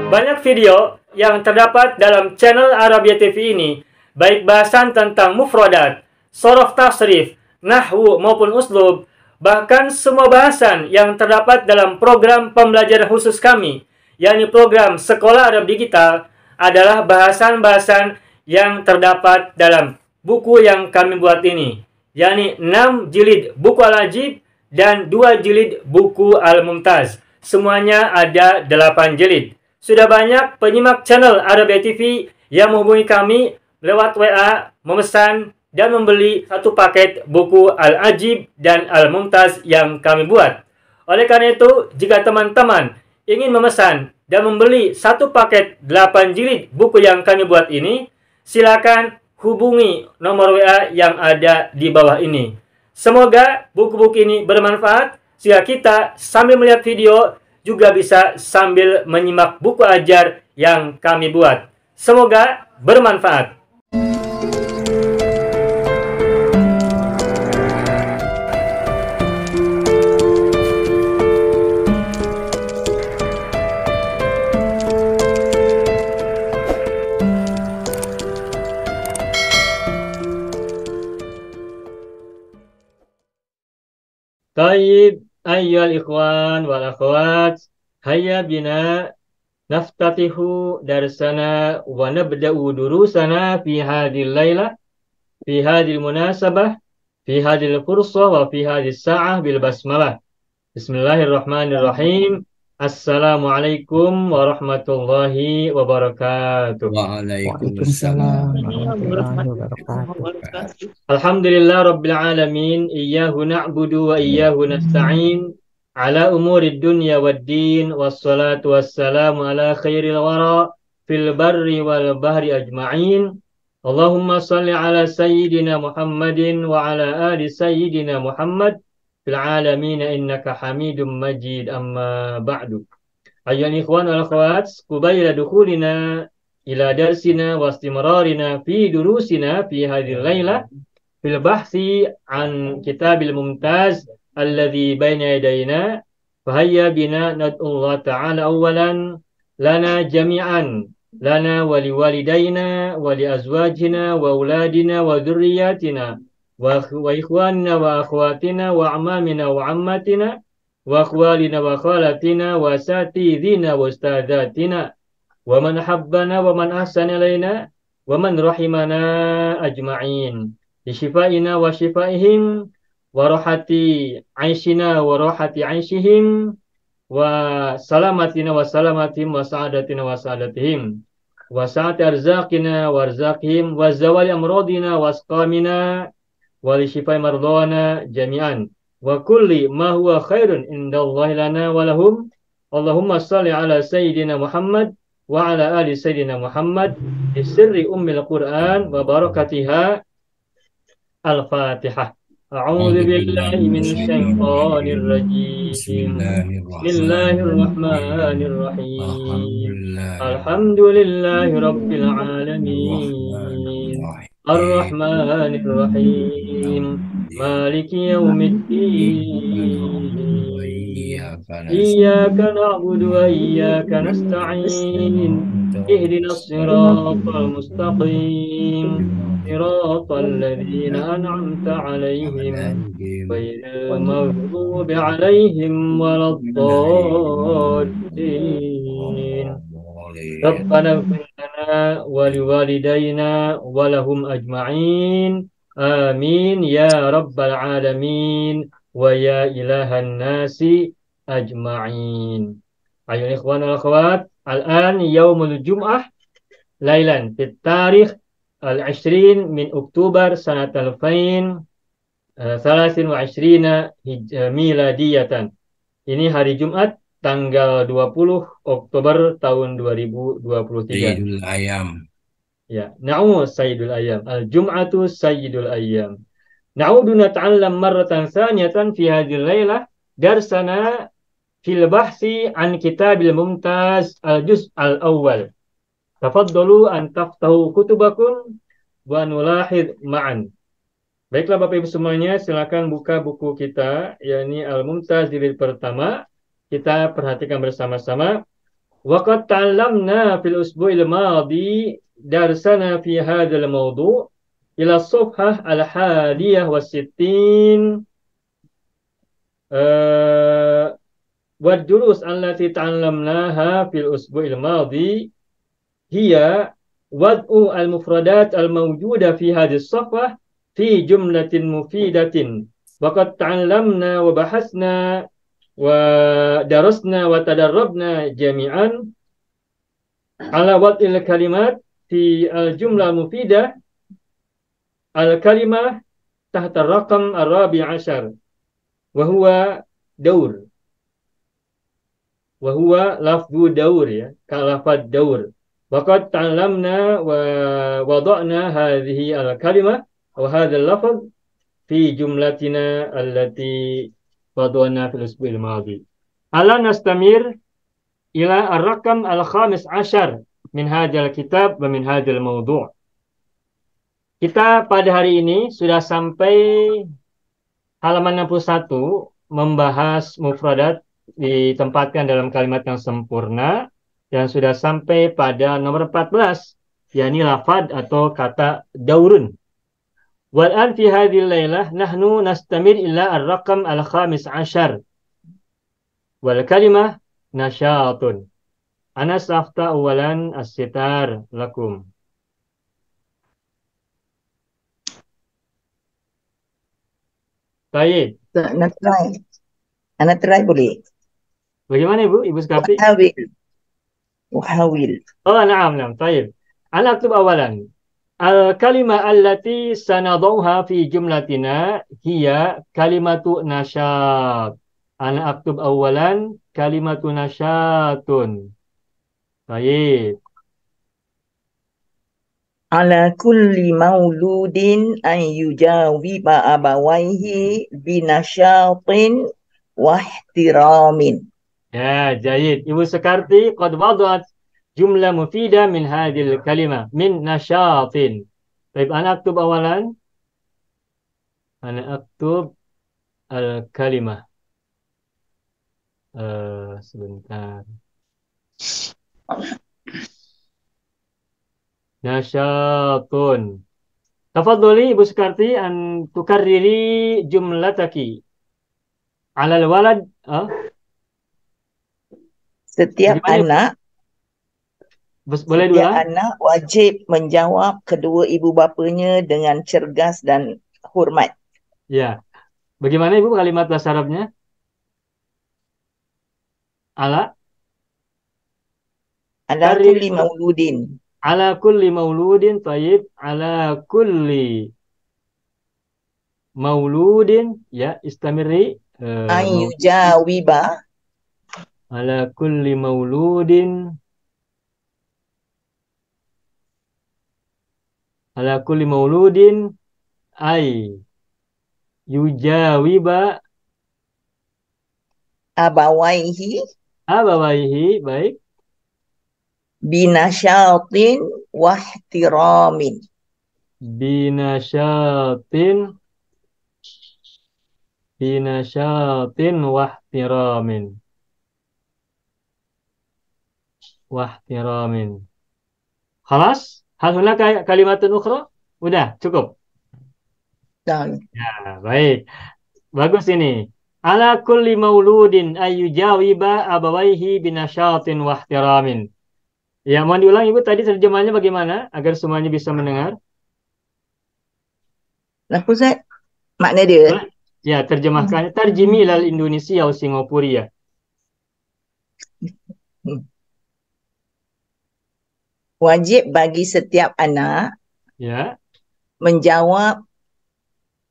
Banyak video yang terdapat dalam channel Arabia TV ini, baik bahasan tentang mufradat, sorof tasrif, nahwu maupun uslub, bahkan semua bahasan yang terdapat dalam program pembelajaran khusus kami, yakni program Sekolah Arab Digital, adalah bahasan-bahasan yang terdapat dalam buku yang kami buat ini, yakni 6 jilid buku Al-Ajib dan 2 jilid buku Al-Mumtaz. Semuanya ada 8 jilid. Sudah banyak penyimak channel Arabia TV yang menghubungi kami lewat WA, memesan dan membeli satu paket buku Al-Ajib dan Al-Mumtaz yang kami buat. Oleh karena itu, jika teman-teman ingin memesan dan membeli satu paket 8 jilid buku yang kami buat ini, silakan hubungi nomor WA yang ada di bawah ini. Semoga buku-buku ini bermanfaat sehingga kita sambil melihat video juga bisa sambil menyimak buku ajar yang kami buat. Semoga bermanfaat. Tayyib ayyuhal ikhwan wal akhwat, hayya bina naftatihu darsana wa nabda'u durusana fi hadhil laylah, fi hadhil munasabah, fi hadhil fursah wa fi hadhis sa'ah bil basmalah. Bismillahirrahmanirrahim. Assalamualaikum warahmatullahi wabarakatuh. Waalaikumsalam warahmatullahi wabarakatuh. Alhamdulillah Rabbil Alamin. Iyyahu na'budu wa iyyahu nasta'in ala umuri dunya wad din. Wassalatu wassalamu ala khairil wara fil barri wal bahri ajma'in. Allahumma salli ala sayyidina Muhammadin wa ala ali sayyidina Muhammad fil alamin innaka hamidum majid, amma ba'du. Ayyuhal ikhwan wal akhwat, qabla dukhulina ila darsina wa istimrarina fi durusina fi hadhil lailah fil bahsi an kitabil mumtaz alladhi baina yadayna, fahayya bina nad'ullah ta'ala awalan lana jami'an, lana wa liwalidayna wa li azwajina wa auladina wa dhurriyyatina wa ikhwanina wa akhwatina wa amamina wa ammatina wa akhwalina wa khalatina wa satidina wa ustadzatina wa man habbana wa man ahsana ilaina wa man rahimana ajma'in bi shifaina wa shifaihim wa rahati aishina wa rahati aishihim wa salamatina wa salamatihim wa sa'adatina wa sa'adatihim wa sa'ati arzaqina wa arzaqihim wa zawali amradina wa asqamina wa li shifai mardana jami'an wa kulli ma huwa khairun indallahi lana wa lahum. Allahumma salli ala sayyidina Muhammad wa ala ali sayyidina Muhammad bi sirri ummil Qur'an wa barakatiha. Al-Fatihah. A'udzu billahi minasy syaithanir rajim. Bismillahirrahmanirrahim. Alhamdulillahi rabbil alamin. Ar-Rahmanir Rahim. Maliki yaumiddin. Iyyaka na'budu wa iyyaka nasta'in. Ihdinas siratal mustaqim. Siratal ladzina an'amta 'alaihim ghairil maghdubi 'alaihim waladdallin. Rabbana ighfir lana wa liwalidayna wa lahum ajma'in. Amin ya rabbal alamin wa ya ilahan nasi ajma'in. Ayo ikhwan wal akhwat, al-an yaumul jum'ah lailan fit tarikh al-20 min Oktober sanat 2023 miladiyatan. Ini hari Jumat tanggal 20 Oktober tahun 2023. Sayyidul Ayam. Ya, Sayyidul Ayam. Al-Jum'atu Sayyidul Ayam. Na'udu nata'allam marratan thaniyatan fi hadhil lailah darsana fil bahsi an kitabil mumtaz al-juz' al-awwal. Tafaddalu an taftahu kutubakum wa nulahid ma'an. Baiklah Bapak Ibu semuanya, silakan buka buku kita, yakni Al-Mumtaz jilid pertama. Kita perhatikan bersama-sama. وقد تعلمنا في الأسبوع الماضي درسنا في هذا الموضوع إلى الصفحة 61. والدروس التي تعلمناها في الأسبوع الماضي هي وضع المفردات الموجودة في هذه الصفحة في جملة مفيدة. وقد تعلمنا وبحثنا ودرسنا وتدربنا جميعا على وضع الكلمات في الجملة المفيدة. الكلمة تحت الرقم 14 وهو دور، وهو لفظ دور ya, كلفظ دور. وقد تعلمنا ووضعنا هذه الكلمة وهذا اللفظ في جملتنا التي وضعنا في الأسبوع الماضي. الآن نستمر إلى الرقم ال15 من هذا الكتاب ومن هذا الموضوع. Kita pada hari ini sudah sampai halaman 61 membahas mufradat ditempatkan dalam kalimat yang sempurna dan sudah sampai pada nomor 14 yakni lafad atau kata daurun. Wal'an fi hadhihi lailah nahnu nastamir ila ar-raqam al-15 wal kalimah nasyatun. Ana safta awalan as-sitar lakum. Baik. Anak try boleh. Bagaimana Ibu? Ibu Sukarti? Uhawil. Oh, na'am. Baik. Ana aktub awalan. Al-kalimah allati sanadauha fi jumlatina hiya kalimatu nasyat. Ana aktub awalan kalimatu nasyatun. Baik. Ala kulli mauludin an yujawiba abawaihi binasyatin wa ihtiramin. Ya, jayid. Ibu Sukarti qad wadat jumlah mufidah min hadhil kalimah min nasyatin. Baik, ana aktub awalan. Ana aktub al-kalimah. Sebentar. Nasyatun. Tafadhali Ibu Sukarti an tukarriri jumlataki. Alal walad. Setiap Gimana? Setiap anak wajib menjawab kedua ibu bapanya dengan cergas dan hormat. Ya. Bagaimana Ibu kalimat bahasa Arabnya? Ala kulli mauludin. Ala kulli mauludin, tayyib. Ala kulli mauludin, ya, istamiri. Ayujawiba. Ala kulli mauludin. Ala kulli mauludin ay yujawiba abawaihi. Baik. Binasyatin wa ihtiramin. Binasyatin wahtiramin. Khalas? Hal hunaka kalimatun ukhra? Udah, cukup. Dan. Ya, baik. Bagus ini. Ala kulli mauludin ayyujawiba abawaihi binasyatin wahtiramin. Ya, mohon diulang Ibu, tadi terjemahnya bagaimana agar semuanya bisa mendengar? Nah, Ustaz, makna dia? Ya, terjemahkan. Tarjimi ilal Indonesia atau Singapura. Wajib bagi setiap anak ya menjawab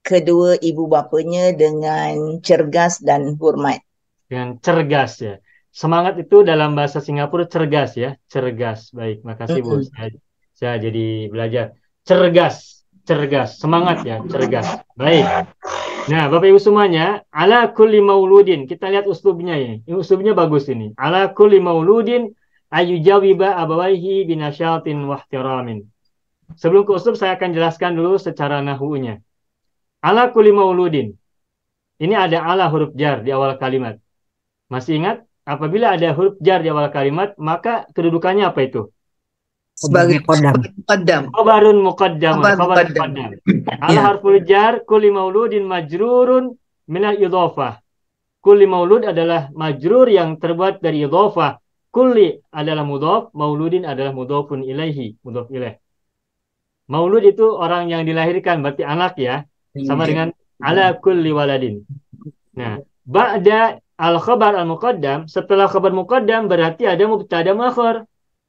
kedua ibu bapanya dengan cergas dan hormat. Dengan cergas ya. Semangat itu dalam bahasa Singapura cergas ya. Cergas. Baik, makasih Bu. Saya jadi belajar. Cergas. Semangat ya, cergas. Baik. Nah, Bapak Ibu semuanya, ala kulli mauludin. Kita lihat uslubnya ini. Ini uslubnya bagus ini. Ala kulli mauludin ayujawiba abawaihi binasyatin wahtiramin. Sebelum ke uslub saya akan jelaskan dulu secara nahunya. Ala kulli mauludin. Ini ada ala huruf jar di awal kalimat. Masih ingat apabila ada huruf jar di awal kalimat, maka kedudukannya apa itu? Sebagai muqaddam. Khabarun muqaddamun. Khabar Khabar muqaddam. muqaddam. Al Ya. harful jar kulli mauludin majrurun minal idhofah. Kulli maulud adalah majrur yang terbuat dari idhofah. Kulli adalah mudhof, mauludin adalah mudhofun ilaihi, mudhof ilaih. Maulud itu orang yang dilahirkan, berarti anak ya. Sama dengan ala kulli waladin. Nah, ba'da al-khabar al-muqaddam, setelah khabar muqaddam berarti ada mubtada muakhar.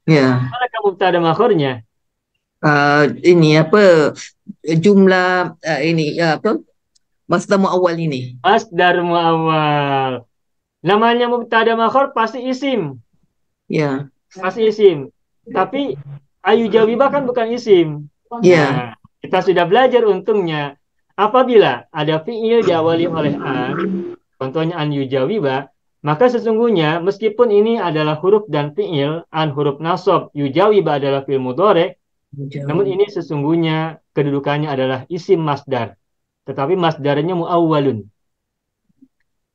Ya. Manakah mubtada muakhirnya? Ini apa jumlah ini apa masdar muawwal ini? Masdar muawwal. Namanya mubtada muakhar pasti isim. Ya. Pasti isim. Tapi ayu jawibah kan bukan isim. Ya. Nah, kita sudah belajar untungnya. Apabila ada fi'il diawali oleh an, contohnya an yujawiba, maka sesungguhnya meskipun ini adalah huruf dan fi'il, an huruf nasab, yujawiba adalah fi'il mudhari, namun ini sesungguhnya kedudukannya adalah isim masdar. Tetapi masdarnya muawwalun.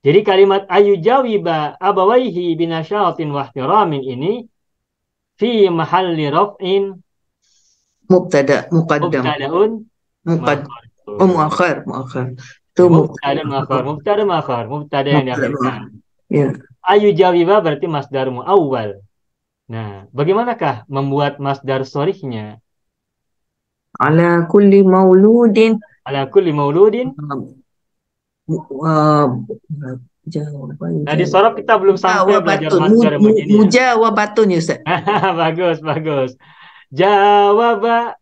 Jadi kalimat ayujawiba abawaihi binasyatin wahtiramin ini fi mahalli raf'in Mubtada muqaddam. mubtadaun Muakhar. Itu mubtada yang diakhirkan. Ya. Ayujawiba berarti masdar muawwal. Nah, bagaimanakah membuat masdar shorihnya? Ala kulli mauludin. Ala kulli mauludin. Nah, di sorok kita belum sampai belajar masdar begini. Mujawabatun ya, Ustaz. Bagus.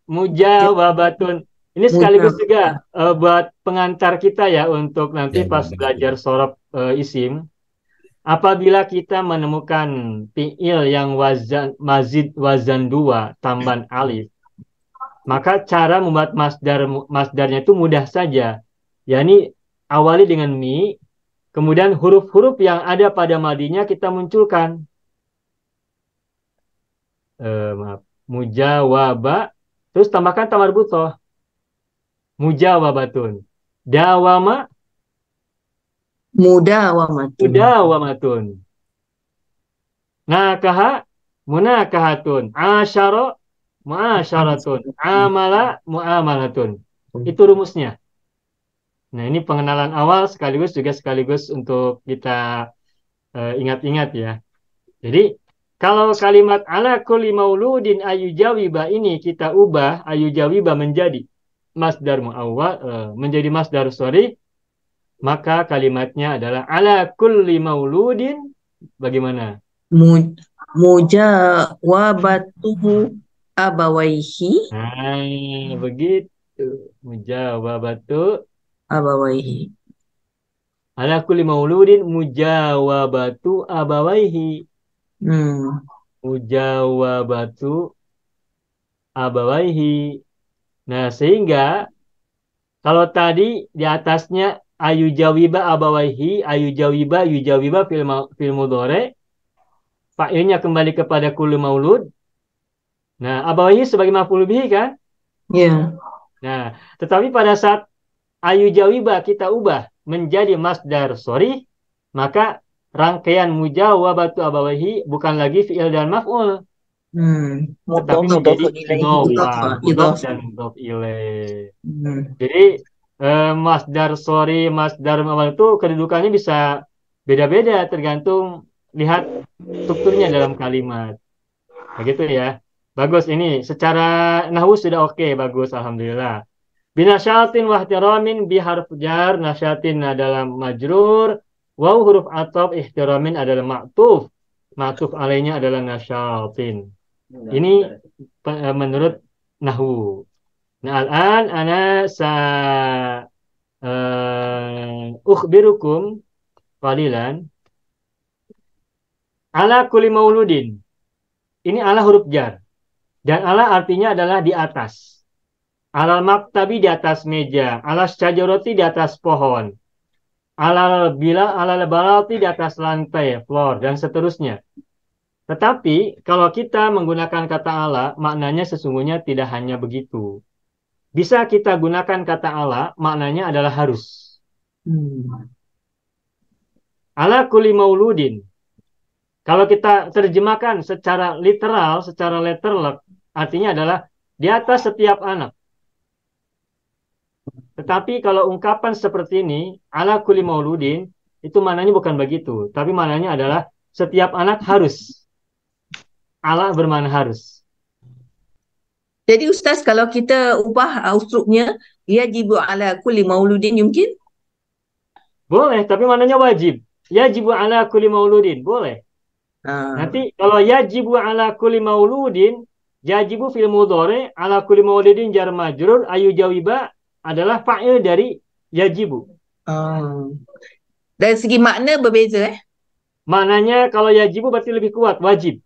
Mujawabatun. Ini sekaligus juga buat pengantar kita ya untuk nanti pas belajar sorok isim. Apabila kita menemukan fi'il yang wazan 2 tambahan alif, maka cara membuat masdarnya itu mudah saja. yakni awali dengan mi, kemudian huruf-huruf yang ada pada madinya kita munculkan. Mujawaba, terus tambahkan tamar butoh. Mujawabatun. Dawama. Mudawamatun. Nakaha. Munakahatun. Asyara. Muasyaratun. Amala. Muamalatun. Itu rumusnya. Nah, ini pengenalan awal sekaligus untuk kita ingat-ingat ya. Jadi, kalau kalimat ala kulli mauludin ayujawiba ini kita ubah ayujawiba menjadi masdar muawwal, menjadi masdar shorih, maka kalimatnya adalah ala kulli mauludin bagaimana? Mujawabatuhu abawaihi. Nah, begitu. Mujawabatu abawaihi. Ala kulli mauludin mujawabatu abawaihi. Mujawabatu abawaihi. Nah, sehingga kalau tadi di atasnya ayujawiba abawaihi, yujawiba fil mudhari, fa'ilnya kembali kepada kullu maulud. Nah, abawaihi sebagai maf'ul bihi kan? Iya. Nah, tetapi pada saat ayujawiba kita ubah menjadi masdar shorih, maka rangkaian mujawabatu abawaihi bukan lagi fi'il dan maf'ul. Tetapi menjadi mudhof dan mudhof ilaih. Jadi masdar shorih, masdar muawwal itu kedudukannya bisa beda-beda tergantung lihat strukturnya dalam kalimat. Begitu ya. Bagus, ini secara nahwu sudah oke, bagus, alhamdulillah. Binasyatin wahtiramin biharf jar, nasyatin adalah majrur, waw huruf ataf, ihtiramin adalah ma'tuf. Ma'tuf alaihnya adalah nasyatin. Ini menurut nahwu. Nah, al-an ana ukhbirukum qalilan ala kulli mauludin. Ini ala huruf jar. Dan ala artinya adalah di atas. Alal maktabi di atas meja. Alas syajarati di atas pohon. Alal balati di atas lantai, floor, dan seterusnya. Tetapi kalau kita menggunakan kata ala, maknanya sesungguhnya tidak hanya begitu. Bisa kita gunakan kata ala, maknanya adalah harus. Ala kulli mauludin. Kalau kita terjemahkan secara literal, secara letterlek, artinya adalah di atas setiap anak. Tetapi kalau ungkapan seperti ini, ala kulli mauludin, itu maknanya bukan begitu. Tapi maknanya adalah setiap anak harus. Ala bermakna harus. Jadi Ustaz, kalau kita ubah uslubnya, yajibu ala kulli mauludin mungkin? Boleh, tapi maknanya wajib. Yajibu ala kulli mauludin. Boleh. Nanti kalau yajibu ala kulli mauludin, yajibu fil mudhari ala kulli mauludin jar majrur ayu jawiba adalah fa'il dari yajibu. Dari segi makna berbeza Maknanya kalau yajibu berarti lebih kuat, wajib.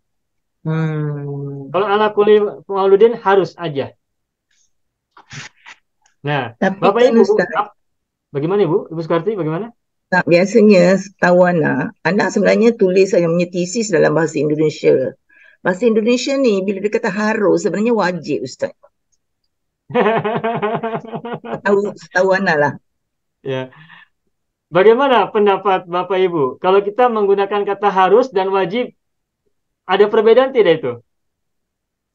Kalau ala kulli mauludin harus aja. Nah, Tapi Bapak kan Ibu, Ustaz, bagaimana Ibu? Ibu Sukarti bagaimana? tak biasanya setahu anak sebenarnya tulis yang punya tesis dalam bahasa Indonesia. Bahasa Indonesia ni bila dia kata harus sebenarnya wajib Ustaz. Setahu anak lah. Ya. Bagaimana pendapat Bapak Ibu? Kalau kita menggunakan kata harus dan wajib, ada perbedaan tidak itu?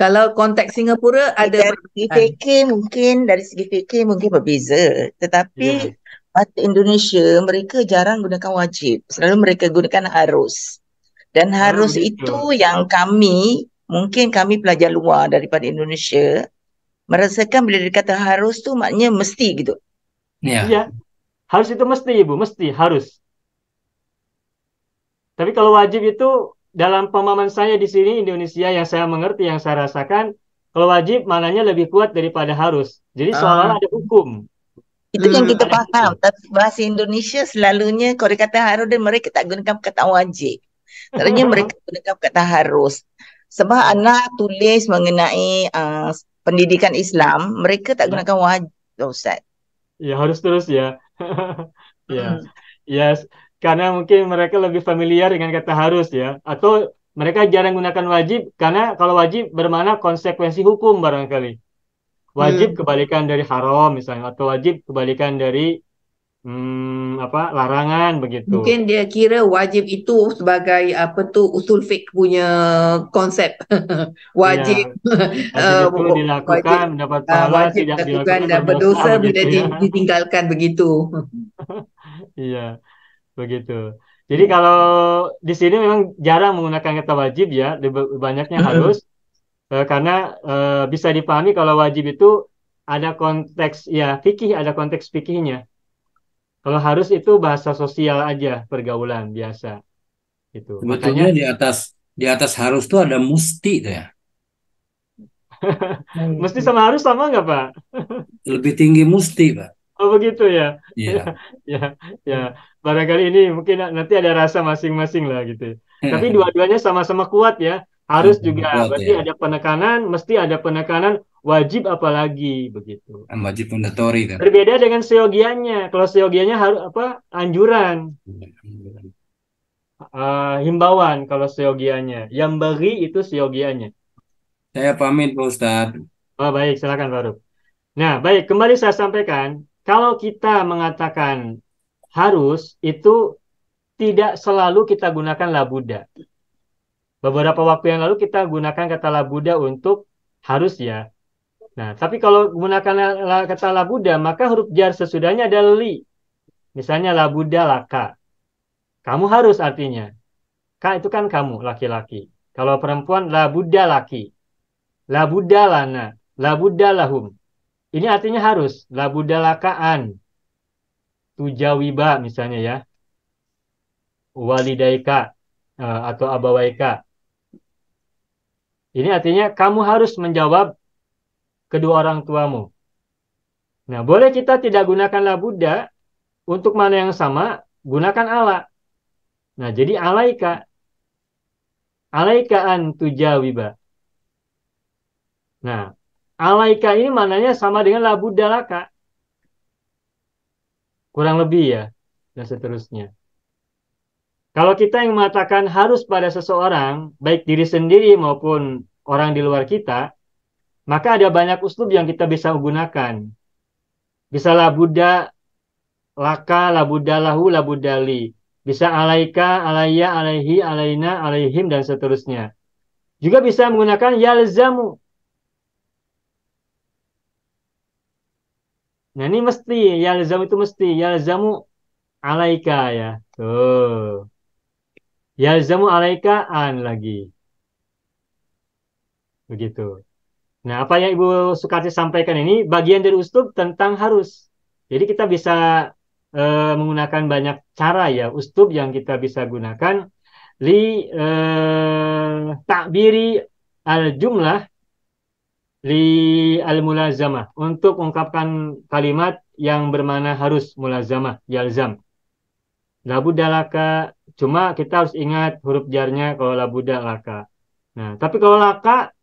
Kalau konteks Singapura ada Dari segi fikir mungkin berbeza. Tetapi bahasa Indonesia mereka jarang gunakan wajib. Selalu mereka gunakan harus. Dan harus itu yang mungkin kami pelajar luar daripada Indonesia, merasakan bila dikata harus tu maknanya mesti gitu. Iya. Harus itu mesti Ibu, mesti, harus. Tapi kalau wajib itu dalam pemahaman saya di sini Indonesia yang saya mengerti, yang saya rasakan, kalau wajib maknanya lebih kuat daripada harus. Jadi seolah-olah ada hukum. Itu yang kita faham. Tapi bahasa Indonesia selalunya kalau dikata harus dan mereka tak gunakan perkataan wajib. Selalunya mereka gunakan perkataan harus. Sebab anak tulis mengenai pendidikan Islam, mereka tak gunakan wajib, Ustaz. Ya harus terus ya. Ya, karena mungkin mereka lebih familiar dengan kata harus ya. Atau mereka jarang gunakan wajib karena kalau wajib bermakna konsekuensi hukum barangkali. Wajib kebalikan dari haram misalnya, atau wajib kebalikan dari larangan begitu. Mungkin dia kira wajib itu sebagai usul fiqh punya konsep. Wajib itu dilakukan mendapat pahala, wajib tidak dilakukan dilakukan dan berdosa bila ya. ditinggalkan begitu. Iya, begitu. Jadi kalau di sini memang jarang menggunakan kata wajib ya, banyaknya harus. Karena bisa dipahami kalau wajib itu ada konteks ya fikih, ada konteks fikihnya. Kalau harus itu bahasa sosial aja, pergaulan biasa. Itu. Sebetulnya di atas harus tuh ada musti tuh ya. Mesti sama harus sama nggak Pak? Lebih tinggi musti Pak. Oh begitu ya. Iya. ya. Barangkali ini mungkin nanti ada rasa masing-masing lah gitu. Tapi dua-duanya sama-sama kuat ya. Harus juga berarti ada penekanan, mesti ada penekanan, wajib apalagi begitu. Wajib mandatori kan. Berbeda dengan seyogianya. Kalau seyogianya harus anjuran. Himbauan kalau seyogianya. Yang bagi itu seyogianya. Saya pamit Pak Ustadz. Oh baik, silakan Faruk. Nah, baik, kembali saya sampaikan, kalau kita mengatakan harus itu tidak selalu kita gunakan labuda. Beberapa waktu yang lalu kita gunakan kata labuda untuk harus ya. Nah, tapi kalau menggunakan kata labuda, maka huruf jar sesudahnya ada li. Misalnya labuda laka. Kamu harus artinya. Ka itu kan kamu, laki-laki. Kalau perempuan, labuda laki. Labuda lana. Labuda lahum. Ini artinya harus. Labuda lakaan. Tujawiba misalnya ya. Walidaika atau abawaika. Ini artinya kamu harus menjawab kedua orang tuamu. Nah, boleh kita tidak gunakan labuda untuk mana yang sama, gunakan ala. Nah, jadi alaika. Alaika an tujawiba. Nah, alaika ini maknanya sama dengan labuda laka. Kurang lebih ya, dan seterusnya. Kalau kita yang mengatakan harus pada seseorang, baik diri sendiri maupun orang di luar kita, maka ada banyak uslub yang kita bisa gunakan. Bisa labuda laka, labuda lahu, labuda li. Bisa alaika, alaiya, alaihi, alaina, alaihim, dan seterusnya. Juga bisa menggunakan yalzamu. Nah, ini mesti. Yalzamu itu mesti. Yalzamu alaika ya. Tuh. Yalzamu alaika an lagi. Begitu. Nah, apa yang Ibu Sukarti sampaikan ini bagian dari uslub tentang harus. Jadi kita bisa menggunakan banyak cara ya, uslub yang kita bisa gunakan li takbiri al jumlah li al mulazamah untuk mengungkapkan kalimat yang bermakna harus mulazamah yalzam. Labuda laka, cuma kita harus ingat huruf jarnya kalau labuda laka. Nah, tapi kalau laka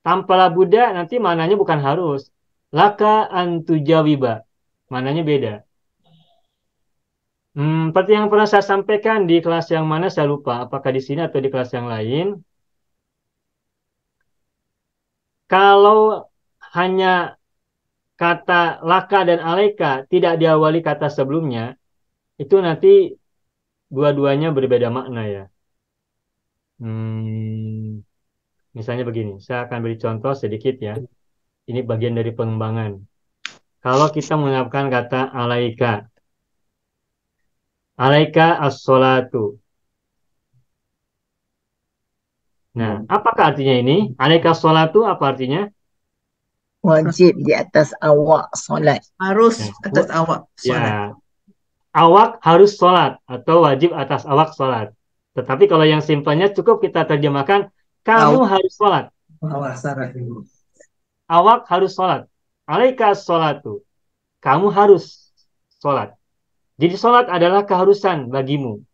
tanpa labuda nanti mananya bukan harus. Laka antujawiba. Mananya beda. Seperti yang pernah saya sampaikan di kelas yang mana saya lupa. Apakah di sini atau di kelas yang lain. Kalau hanya kata laka dan aleka tidak diawali kata sebelumnya, itu nanti dua-duanya berbeda makna ya. Misalnya begini, saya akan beri contoh sedikit ya. Ini bagian dari pengembangan. Kalau kita menggunakan kata alaika, alaika as-sholatu. Nah, apakah artinya ini? Alaika as-sholatu apa artinya? Wajib di atas awak solat. Harus Ya, atas awak solat. ya, awak harus sholat atau wajib atas awak sholat. Tetapi kalau yang simpelnya cukup kita terjemahkan, kamu harus sholat. Awak harus sholat. Alaika as-sholatu. Kamu harus sholat. Jadi sholat adalah keharusan bagimu.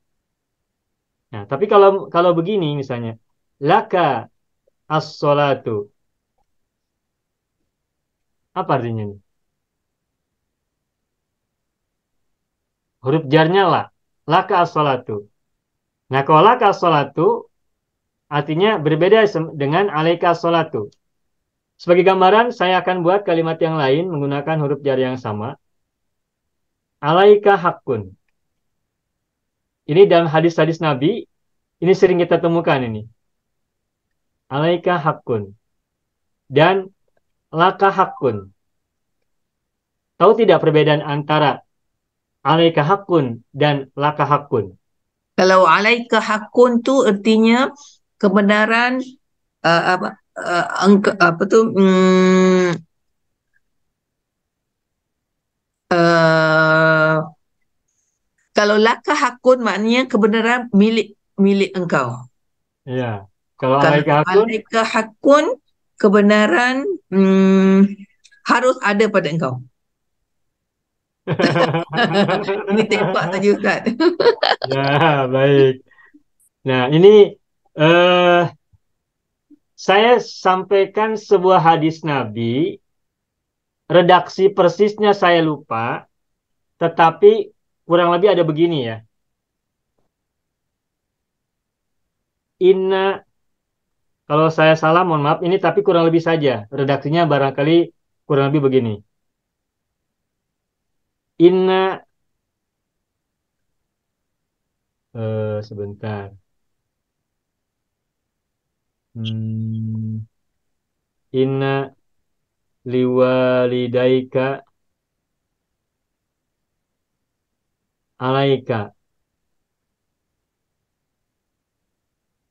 Nah, tapi kalau begini misalnya, laka as-sholatu. Apa artinya ini? Huruf jarnya la. Laka as-sholatu. Nah, kalau laka as-sholatu artinya berbeda dengan alaika as-sholatu. Sebagai gambaran, saya akan buat kalimat yang lain menggunakan huruf jar yang sama. Alaika hakun. Ini dalam hadis-hadis Nabi, ini sering kita temukan ini. Alaika hakun. Dan laka hakun. Tahu tidak perbedaan antara alaika hakun dan laka hakun? Kalau alaika hakun tu artinya kebenaran apa tu kalau laka hakun maknanya kebenaran milik engkau. Iya. Kalau Kalau alaika hakun, alaika hakun kebenaran harus ada pada engkau. Ini tempat saja Ustaz. ya baik. Nah ini saya sampaikan sebuah hadis Nabi, redaksi persisnya saya lupa, tetapi kurang lebih ada begini ya. Inna, kalau saya salah mohon maaf, ini tapi kurang lebih saja. Redaksinya barangkali kurang lebih begini. Inna, sebentar. Inna liwalidaika alaika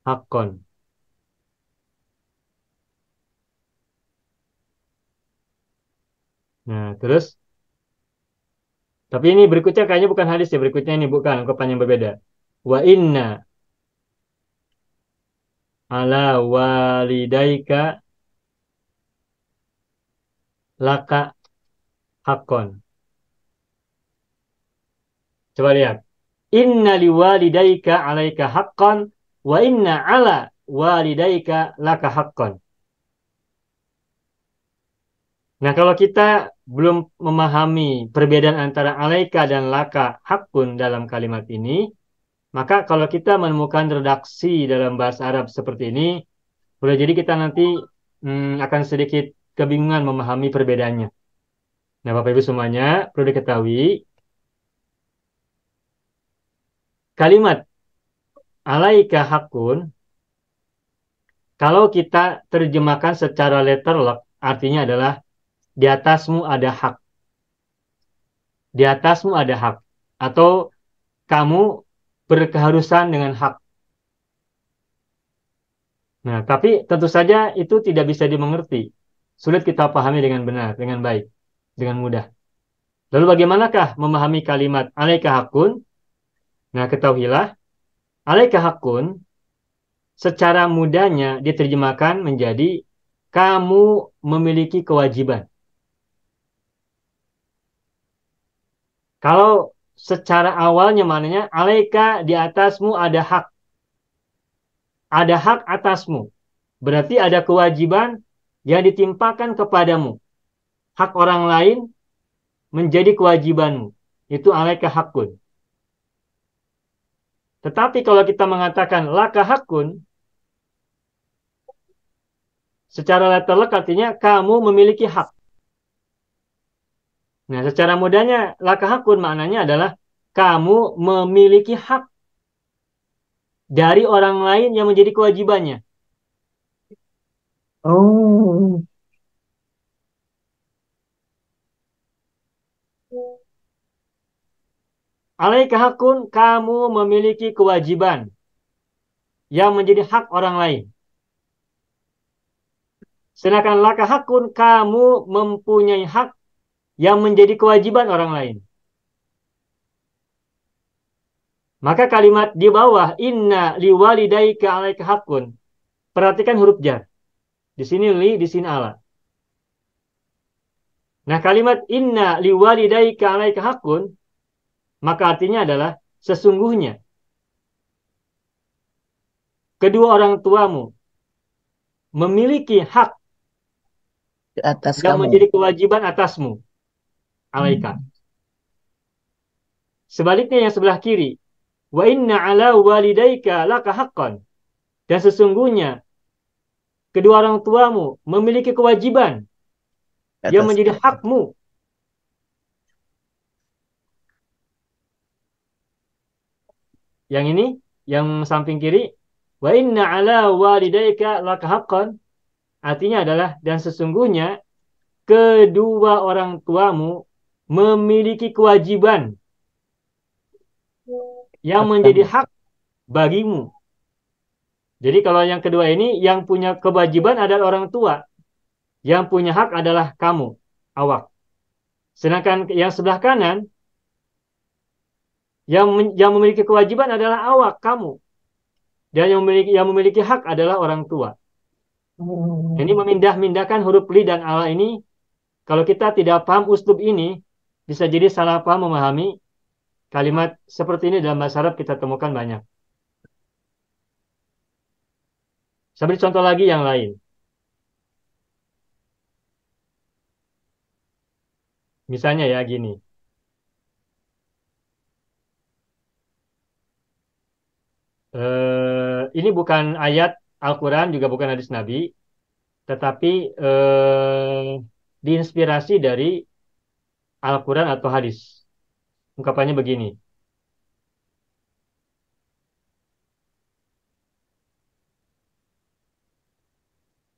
hakon. Nah, terus tapi ini berikutnya kayaknya bukan hadis ya, berikutnya ini bukan ungkapan yang berbeda. Wa inna ala walidaika laka hakon. Coba lihat. Inna liwalidaika alaika haqqan wa inna ala walidaika laka haqqan. Nah, kalau kita belum memahami perbedaan antara alaika dan laka haqqun dalam kalimat ini, maka kalau kita menemukan redaksi dalam bahasa Arab seperti ini, boleh jadi kita nanti akan sedikit kebingungan memahami perbedaannya. Nah, Bapak Ibu semuanya perlu diketahui kalimat alaika hakun, kalau kita terjemahkan secara letterlock, artinya adalah di atasmu ada hak. Di atasmu ada hak. Atau kamu berkeharusan dengan hak. Nah, tapi tentu saja itu tidak bisa dimengerti. Sulit kita pahami dengan benar, dengan baik, dengan mudah. Lalu bagaimanakah memahami kalimat alaika hakun? Nah, ketahuilah, alaika hakun secara mudahnya diterjemahkan menjadi kamu memiliki kewajiban. Kalau secara awalnya maknanya alaika di atasmu ada hak. Ada hak atasmu. Berarti ada kewajiban yang ditimpakan kepadamu. Hak orang lain menjadi kewajibanmu. Itu alaika hakun. Tetapi kalau kita mengatakan laka hakun, secara letterlek artinya kamu memiliki hak. Nah, secara mudahnya laka hakun maknanya adalah kamu memiliki hak dari orang lain yang menjadi kewajibannya. Oh. Alaika hakun, kamu memiliki kewajiban yang menjadi hak orang lain. Sedangkan laka hakun, kamu mempunyai hak yang menjadi kewajiban orang lain. Maka kalimat di bawah inna liwalidaika alaika hakun. Perhatikan huruf jar. Di sini li, di sini ala. Nah, kalimat inna liwalidaika alaika hakun, maka artinya adalah sesungguhnya kedua orang tuamu memiliki hak Ke atas yang kamu. menjadi kewajiban atasmu. Alaika. Sebaliknya yang sebelah kiri. Wa inna ala walidaika laka haqqan. Dan sesungguhnya kedua orang tuamu memiliki kewajiban Ke yang atas menjadi kamu. hakmu. Yang ini, yang samping kiri, wa inna ala walidaika laka haqqan, artinya adalah dan sesungguhnya kedua orang tuamu memiliki kewajiban yang menjadi hak bagimu. Jadi kalau yang kedua ini, yang punya kewajiban adalah orang tua. Yang punya hak adalah kamu, awak. Sedangkan yang sebelah kanan, yang memiliki kewajiban adalah awak, kamu. Dan yang memiliki hak adalah orang tua. Ini memindah-mindahkan huruf li dan ala ini. Kalau kita tidak paham uslub ini, bisa jadi salah paham memahami kalimat seperti ini dalam bahasa Arab kita temukan banyak. Saya beri contoh lagi yang lain. Misalnya ya gini. Ini bukan ayat Al-Quran, juga bukan hadis Nabi, tetapi diinspirasi dari Al-Quran atau hadis. Ungkapannya begini.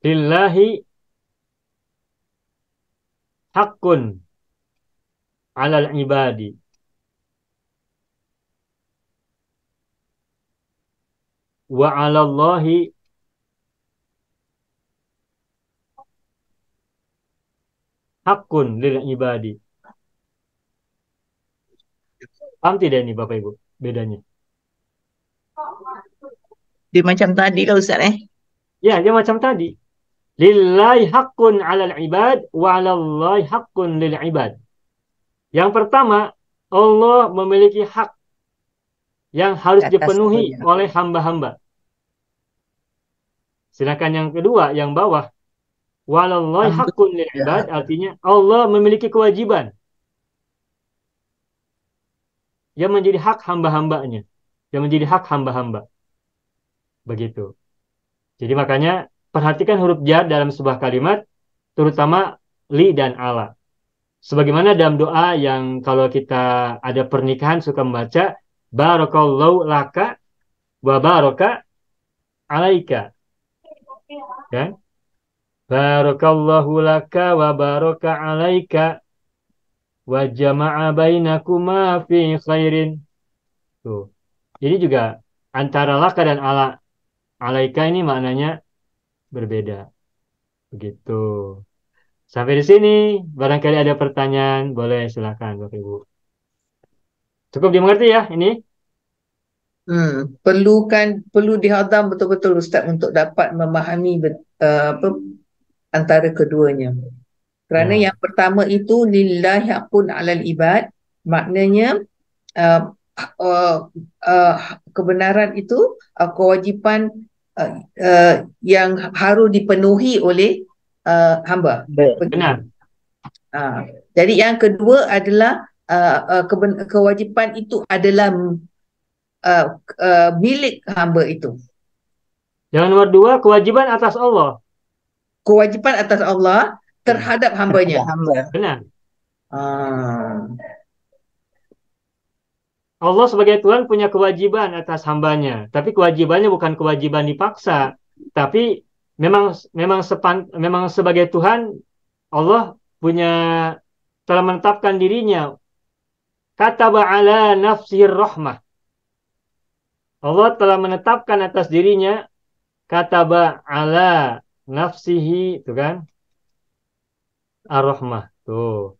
Lillahi haqqun alal ibadi. Wa 'alallahi haqqun lil ibadi. Paham tidak ini Bapak Ibu bedanya? Dia macam tadi lah Ustaz Ya, dia macam tadi. Lillahi haqqun 'alal ibad wa 'alallahi haqqun lil ibad. Yang pertama, Allah memiliki hak yang harus Ke atas dipenuhi kamunya. oleh hamba-hamba. Sedangkan yang kedua, yang bawah, walallahi Hamba haqqun lil ya. ibad, artinya Allah memiliki kewajiban yang menjadi hak hamba-hambanya, yang menjadi hak hamba-hamba. Begitu. Jadi makanya perhatikan huruf jar dalam sebuah kalimat, terutama li dan ala. Sebagaimana dalam doa yang kalau kita ada pernikahan suka membaca, Barakallahu laka wa baraka alaika. Kan? Barakallahu laka wa baraka alaika wa jama'a bainakuma fi khairin. Tuh. Ini juga antara laka dan alaika ini maknanya berbeda. Begitu. Sampai di sini, barangkali ada pertanyaan, boleh silakan Bapak Ibu. Cukup dimengerti ya ini? Perlu dihadam betul-betul Ustaz untuk dapat memahami antara keduanya. Kerana Ya. yang pertama itu lillahi haqqun 'alal ibad, maknanya uh, kebenaran itu kewajipan yang harus dipenuhi oleh hamba. Benar. Jadi yang kedua adalah kewajipan itu adalah milik hamba itu. Yang nomor 2, kewajiban atas Allah. Kewajipan atas Allah terhadap hambanya. Benar. Ah. Allah sebagai Tuhan punya kewajiban atas hambanya. Tapi kewajibannya bukan kewajiban dipaksa. Tapi memang sebagai Tuhan, Allah telah menetapkan dirinya. Kataba ala nafsihir rahmah. Allah telah menetapkan atas dirinya kataba ala nafsihi, itu kan? Ar-Rahmah. Tuh.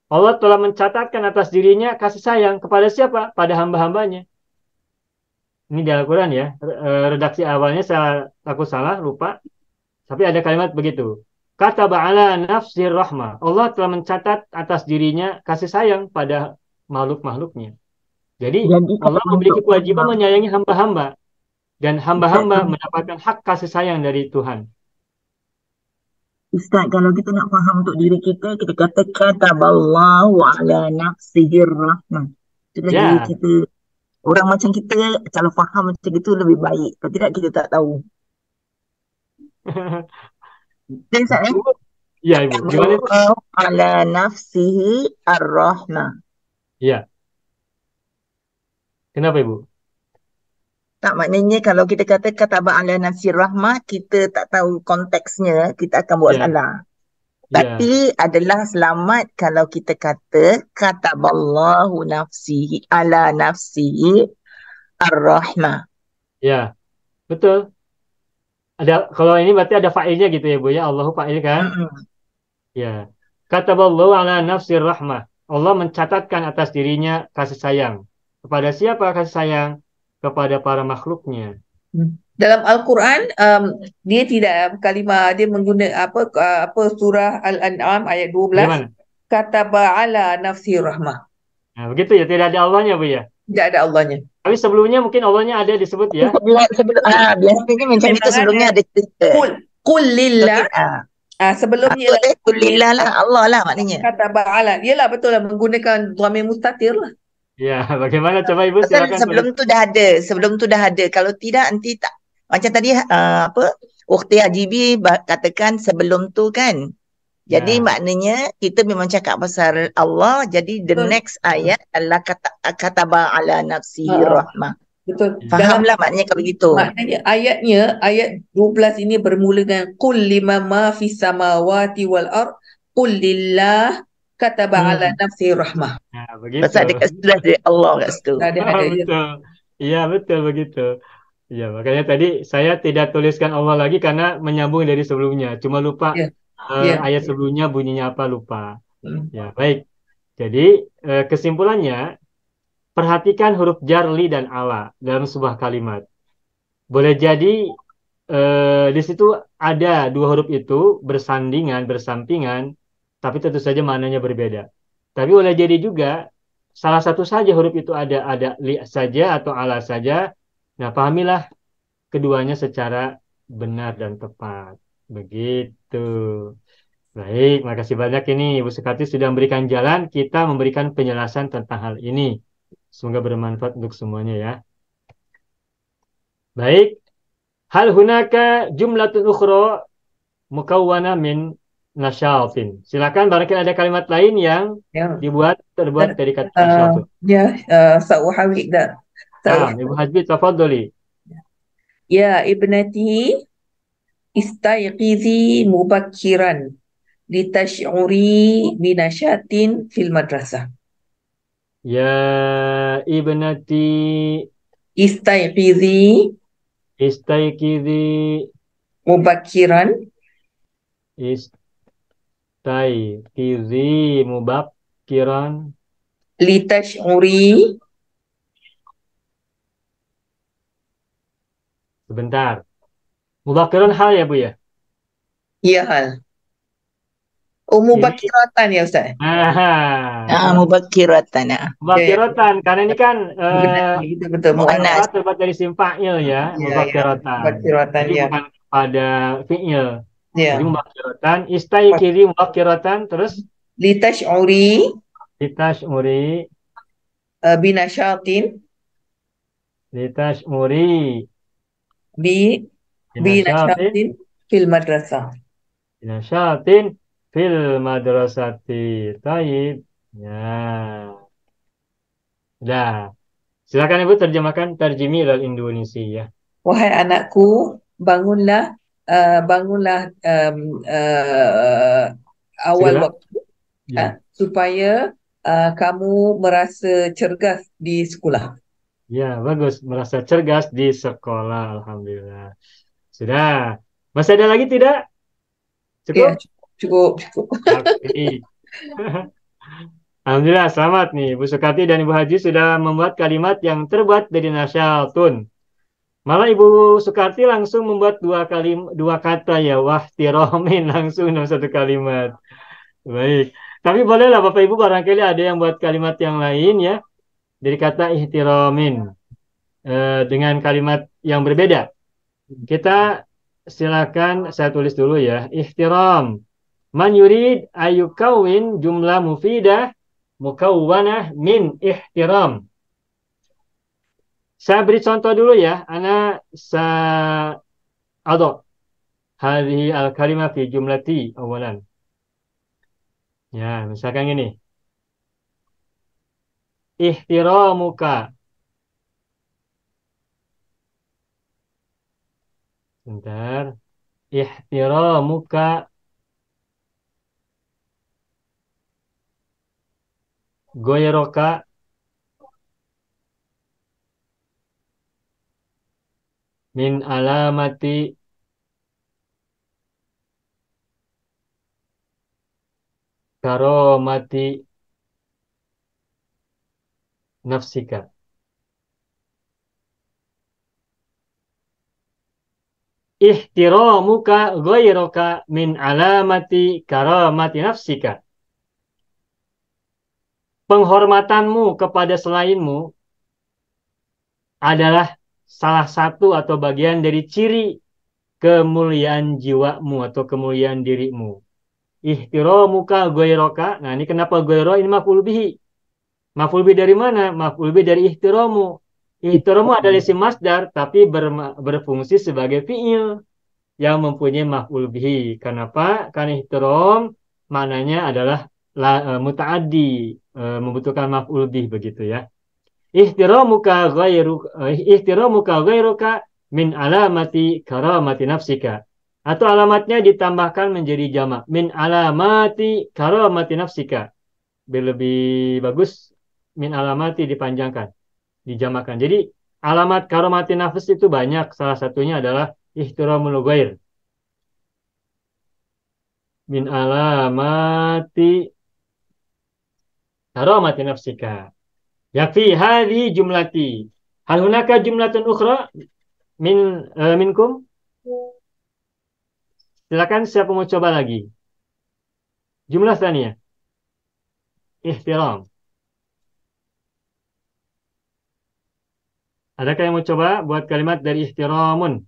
Allah telah mencatatkan atas dirinya kasih sayang kepada siapa? Pada hamba-hambanya. Ini di Al-Quran ya. Redaksi awalnya aku salah, lupa. Tapi ada kalimat begitu. Kataba ala nafsihir rahmah. Allah telah mencatat atas dirinya kasih sayang pada makhluk-makhluknya. Jadi Allah memiliki kewajiban menyayangi hamba-hamba. Dan hamba-hamba mendapatkan hak kasih sayang dari Tuhan. Ustaz, kalau kita nak faham untuk diri kita, kita kata kataballahu ala nafsihir rahmah. Itu lagi kita, orang macam kita, kalau faham macam itu lebih baik. Kalau tidak, kita tak tahu. Ustaz, ya, Ibu. Gimana itu? Ala nafsihi ar-rahmah. Ya. Kenapa, Ibu? Tak, maknanya kalau kita kata kataba ala nafsir rahmah, kita tak tahu konteksnya, kita akan buat salah. Tapi adalah selamat kalau kita kata kataballahu nafsihi ala nafsihi ar-rahmah. Ya, betul. Kalau ini berarti ada fa'ilnya gitu ya Bu ya, Allahu fa'il kan? Ya. Kataballahu ala nafsir rahmah. Allah mencatatkan atas dirinya kasih sayang. Kepada siapa kasih sayang? Kepada para makhluknya. Dalam Al-Quran dia tidak kalimah, dia menggunakan surah Al-An'am ayat 12 kataba ala nafsi rahmah. Nah, begitu ya, tidak ada Allahnya Bu ya? Tidak ada Allahnya. Tapi sebelumnya mungkin Allahnya ada disebut ya. Biasanya macam itu sebelumnya ada Qul lillah. Sebelumnya qul lillah lah, Allah lah maknanya. Kataba ala. Yalah, betul lah, menggunakan dhamir mustatir lah. Ya, bagaimana coba Ibu silakan. Sebelum tu dah ada. Kalau tidak nanti tak. Macam tadi Ukhti Hajibi katakan sebelum tu kan. Jadi maknanya kita memang cakap pasal Allah. Jadi the next ayat adalah kataba ala nafsihi rahmah. Betul. Fahamlah maknanya kalau gitu. Maknanya ayat 12 ini bermula dengan qul lima ma fis samawati wal ard qul lillah kataba ala nafsi rahmah. Nah, begitu. Pasal dekat situ dari Allah kat situ. Betul. Iya, betul begitu. Iya, makanya tadi saya tidak tuliskan Allah lagi karena menyambung dari sebelumnya. Cuma lupa ayat sebelumnya bunyinya apa, lupa. Ya, baik. Jadi kesimpulannya, perhatikan huruf jar, li, dan ala dalam sebuah kalimat. Boleh jadi di situ ada dua huruf itu bersandingan, bersampingan, tapi tentu saja maknanya berbeda. Tapi boleh jadi juga salah satu saja huruf itu ada li saja atau ala saja. Nah, pahamilah keduanya secara benar dan tepat. Begitu. Baik, makasih banyak ini Ibu Sekati sudah memberikan jalan, kita memberikan penjelasan tentang hal ini. Semoga bermanfaat untuk semuanya ya. Baik. Hal hunaka jumlatun ukhra mukawwana min nasyatin. Silakan, barangkali ada kalimat lain yang terbuat dari kata nasyatin. Ya, sa'uhawik dah. Nah, Ibu Hajbi, tafadholi. Ya ibnati istayqizi mubakkiran litash'uri binashatin fil madrasah. Ya ibnati Istayqizi istayqizi mubakkiran istayqizi mubakkiran. litash'uri. Sebentar. Mubakkiran hal ya, Bu ya? Ya hal. Oh, Ini mubakkiratan ya Ustaz. Mubakkiratan. Ya, ya. mubakkirotan karena ini kan Betul, Muannas. muannats terbuat dari isim fa'il ya, Ya, mubakkirotan. mubakkiratan Jadi ya. bukan pada fi'il. Jadi Ya. mubakkirotan, istayqizi mubakkirotan, terus Litash'uri litash'uri binashatin litash'uri bi binasyatin binashatin fil madrasah. binasyatin fil madrasati. Taib. Ya. Dah. Silakan Ibu terjemahkan terjemi ilal Indonesia. Wahai anakku, bangunlah bangunlah awal Segera. waktu Ya. supaya kamu merasa cergas di sekolah. Ya, bagus. Merasa cergas di sekolah. Alhamdulillah. Sudah. Masih ada lagi tidak? Ya, Cukup? cukup. Oke. Alhamdulillah, selamat nih. Bu Sukarti dan Ibu Haji sudah membuat kalimat yang terbuat dari nasyatun. Malah Ibu Sukarti langsung membuat dua kata ya, wahtiromin langsung dalam satu kalimat. Baik. Tapi bolehlah Bapak Ibu barangkali ada yang buat kalimat yang lain ya. Dari kata ihtiromin. Dengan kalimat yang berbeda. Kita silakan saya tulis dulu ya. Ihtiram. Man yurid ayukawin jumlah mufidah mukawwanah min ihtiram. Saya beri contoh dulu ya. Ana ado hadhihi al-kalimah fi jumlati awalan. Ya, misalkan gini. Ihtiramuka. Bentar. Ihtiramuka goyroka min alamati karomati nafsika. Ihtiramuka goyroka min alamati karomati nafsika. Penghormatanmu kepada selainmu adalah salah satu atau bagian dari ciri kemuliaan jiwamu atau kemuliaan dirimu. Ihtiramuka goyroka. Nah, ini kenapa goyro? Ini maf'ul bihi. Maf'ul bihi dari mana? Maf'ul bihi dari ihtiramu. Ihtiramu adalah isim masdar, tapi berfungsi sebagai fi'il yang mempunyai maf'ul bihi. Kenapa? Karena ihtiram maknanya adalah muta'addi, membutuhkan maf'ul bihi begitu ya. Ihtiramuka ghairuka min alamati karamati nafsika. Atau alamatnya ditambahkan menjadi jamak. Min alamati karamati nafsika. Lebih bagus min alamati dipanjangkan, dijamakan. Jadi alamat karamati nafs itu banyak. Salah satunya adalah ihtiramul ghair. Min alamati karamati nafsika. Yakfi hadhi jumlati. Hal hunaka jumlatun ukhra minkum? Silakan siapa mau coba lagi. Jumlah tsaniyah. Ihtiram. Adakah yang mau coba buat kalimat dari ihtiramun?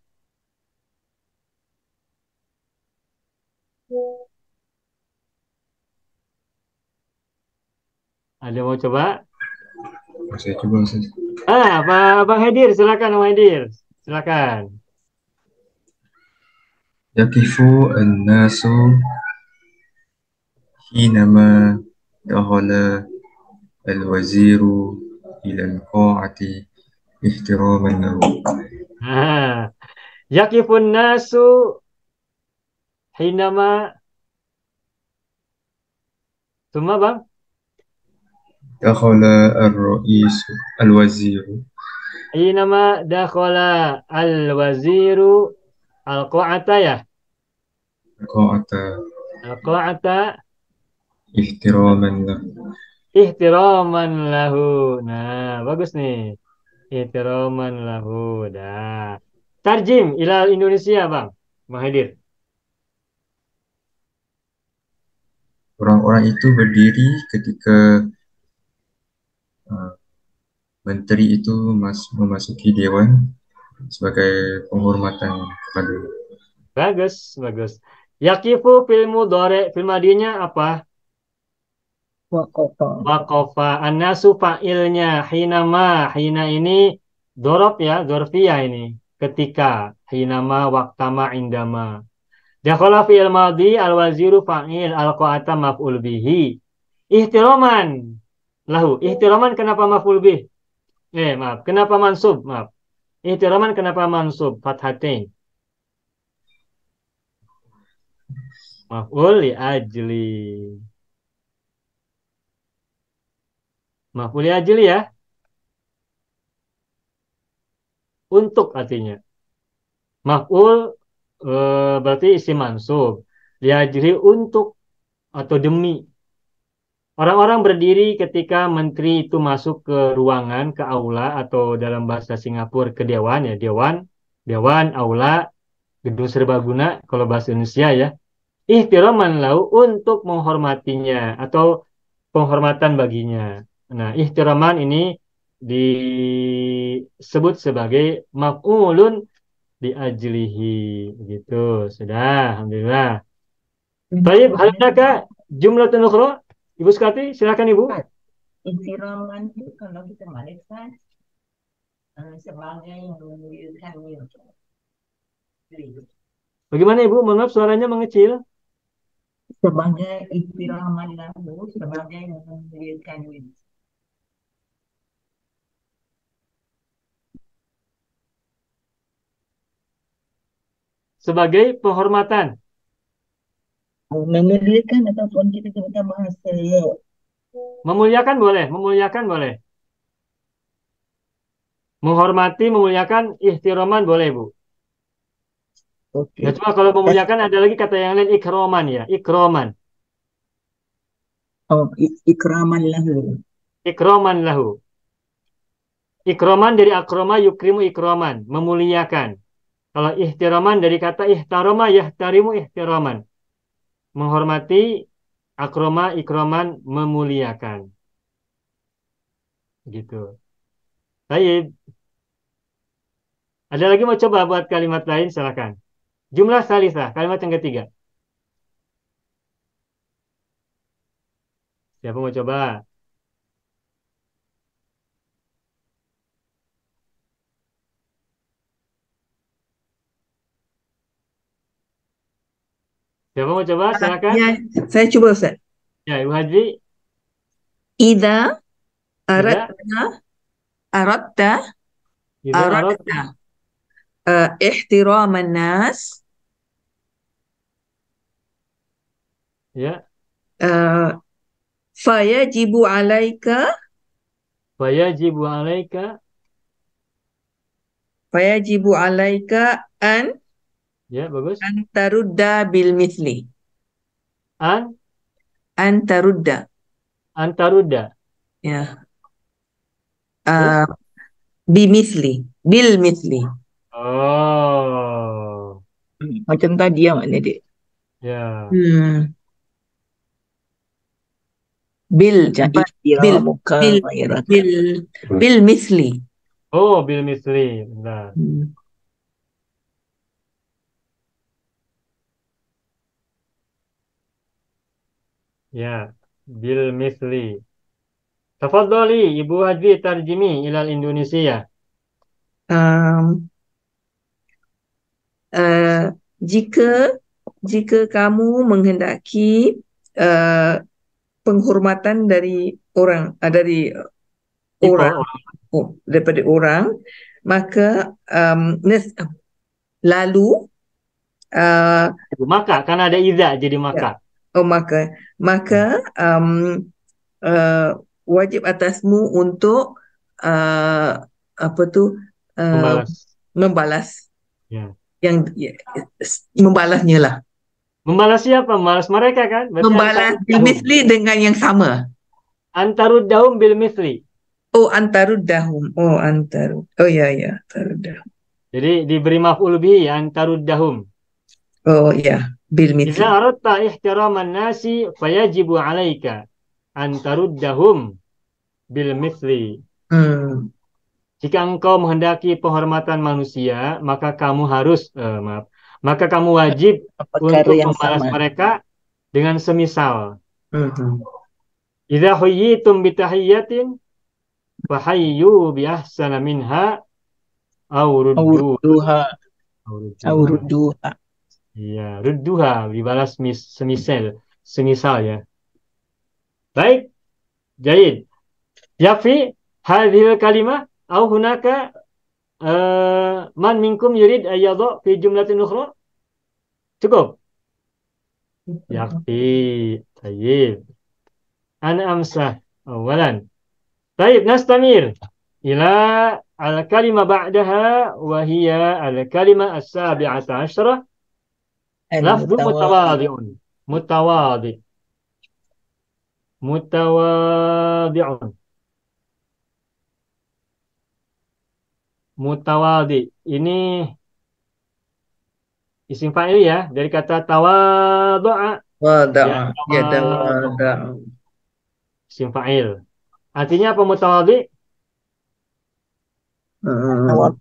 Ada yang mau coba? Saya coba, Ustaz. Bang Hadir, silakan Bang Hadir. Silakan. Yaqifu an-nasu hinama dakhala al-waziru ila al-qa'ati احتراما له. Nah, yakifun nasu hinama semua bang. دخل الرئيس الوزير Hinama dakhala al-waziru al-qa'ata ya. القاعة Al-qa'ata احتراما له. ihtiraman lahu. Nah, bagus nih. Ihtiraman lahu. Dah. Tarjim ilal Indonesia, Bang. Mahathir. Orang-orang itu berdiri ketika uh, menteri itu memasuki dewan sebagai penghormatan kepada. Bagus, bagus. Yakifu fil mudhari fil madinya apa? Waqafa. Waqafa. An-nasu fa'ilnya hinama. Hina ini dorob ya, dorfiyah ini. Ketika. Hinama, waktama, indama. Dakhala fi'il madhi al-waziru fa'il al-qa'ata maf'ul bihi. Ihtiraman lahu. Ihtiraman kenapa maf'ul bih? Maaf. Kenapa mansub? Maaf. Ihtiraman kenapa mansub? Fathatain. Maf'ul li ajli. Maf'ul li ajli ya. Untuk artinya. Maf'ul berarti isim mansub. Li ajli untuk atau demi. Orang-orang berdiri ketika menteri itu masuk ke ruangan, ke aula atau dalam bahasa Singapura ke dewan ya, dewan, aula, gedung serbaguna kalau bahasa Indonesia ya. Ihtiraman lahu untuk menghormatinya atau penghormatan baginya. Nah, ihtiraman ini disebut sebagai maf'ulun di ajlihi gitu. Sudah, alhamdulillah. Baik, hal adakah jumlatun ukhra? Ibu Sukati, silakan Ibu. Ihtiraman itu kalau kita balikan sebagai memuliakan diri. Bagaimana Ibu? Mohon maaf suaranya mengecil. Sebagai ihtiraman lahu, sebagai memuliakan diri. Sebagai penghormatan. Memuliakan ataupun kita gunakan bahasa Memuliakan boleh, memuliakan boleh. Menghormati, memuliakan, ihtiraman boleh Bu. okey. Nah, cuma kalau memuliakan ada lagi kata yang lain ikroman ya, ikroman. Oh, ikraman lahu. Ikroman lahu. Ikroman dari akroma yukrimu ikroman, memuliakan. Kalau ihtiraman dari kata ihtaroma yahtarimu ihtiraman. Menghormati, akroma, ikroman, memuliakan. Gitu. Baik. Ada lagi mau coba buat kalimat lain, silakan. Jumlah salisah, kalimat yang ketiga. Siapa mau coba? Siapa mau coba? Silakan. Ya, saya cuba Ustaz. Ya, Ibu Haji. Idza Tidak. aradta Tidak arot. ihtiraman nas Ya. fayajibu alaika Wayajibu alaika. an Ya, bagus. tarudda bil mithli. An tarudda. Antaruda. Ya. Terus? Bimithli. Bil mithli. Oh. Macam tadi ya maknanya dia. Ya. Bil Ihtiramuka ghairaka. bil mithli. Oh, bil misli. Bentar. Ya, bil misli. Tafadhali Ibu Haji tarjimi ilal Indonesia. Jika kamu menghendaki penghormatan dari orang, dari orang, daripada orang, maka lalu Maka, karena ada idza jadi maka. maka wajib atasmu untuk membalas Ya. yang membalasnya lah. Membalas siapa? Membalas mereka kan? Berarti Membalas bil misli dengan yang sama. Antaruddahum bil misli. Antaruddahum. Antaruddahum. Jadi diberi maf'ul bihi antaruddahum. Bil misli. Idza aradta ihtiraman nasi fayajibu 'alaika antaruddahum bil misli. Jika engkau menghendaki penghormatan manusia, maka kamu harus maka kamu wajib untuk membalas mereka dengan semisal. Idza huyyitum bi tahiyyatin fahayyu bi ahsana minha aw rudduha. Iya, rudduha dibalas semisal ya. Baik. Jayid. Yakfi hadhil kalimah au hunaka man minkum yurid ayyadha fi jumlatin ukhra? Cukup. Yakfi. Tayyib. Ana amsah awalan. Tayyib, nastamir ila al-kalimah ba'daha wa hiya al-kalimah as-sabi'ata asyara. Lafdhu mutawadi'un. Mutawadi. Ini isim fa'il ya, dari kata tawadhu'a. Isim fa'il. Artinya apa mutawadi?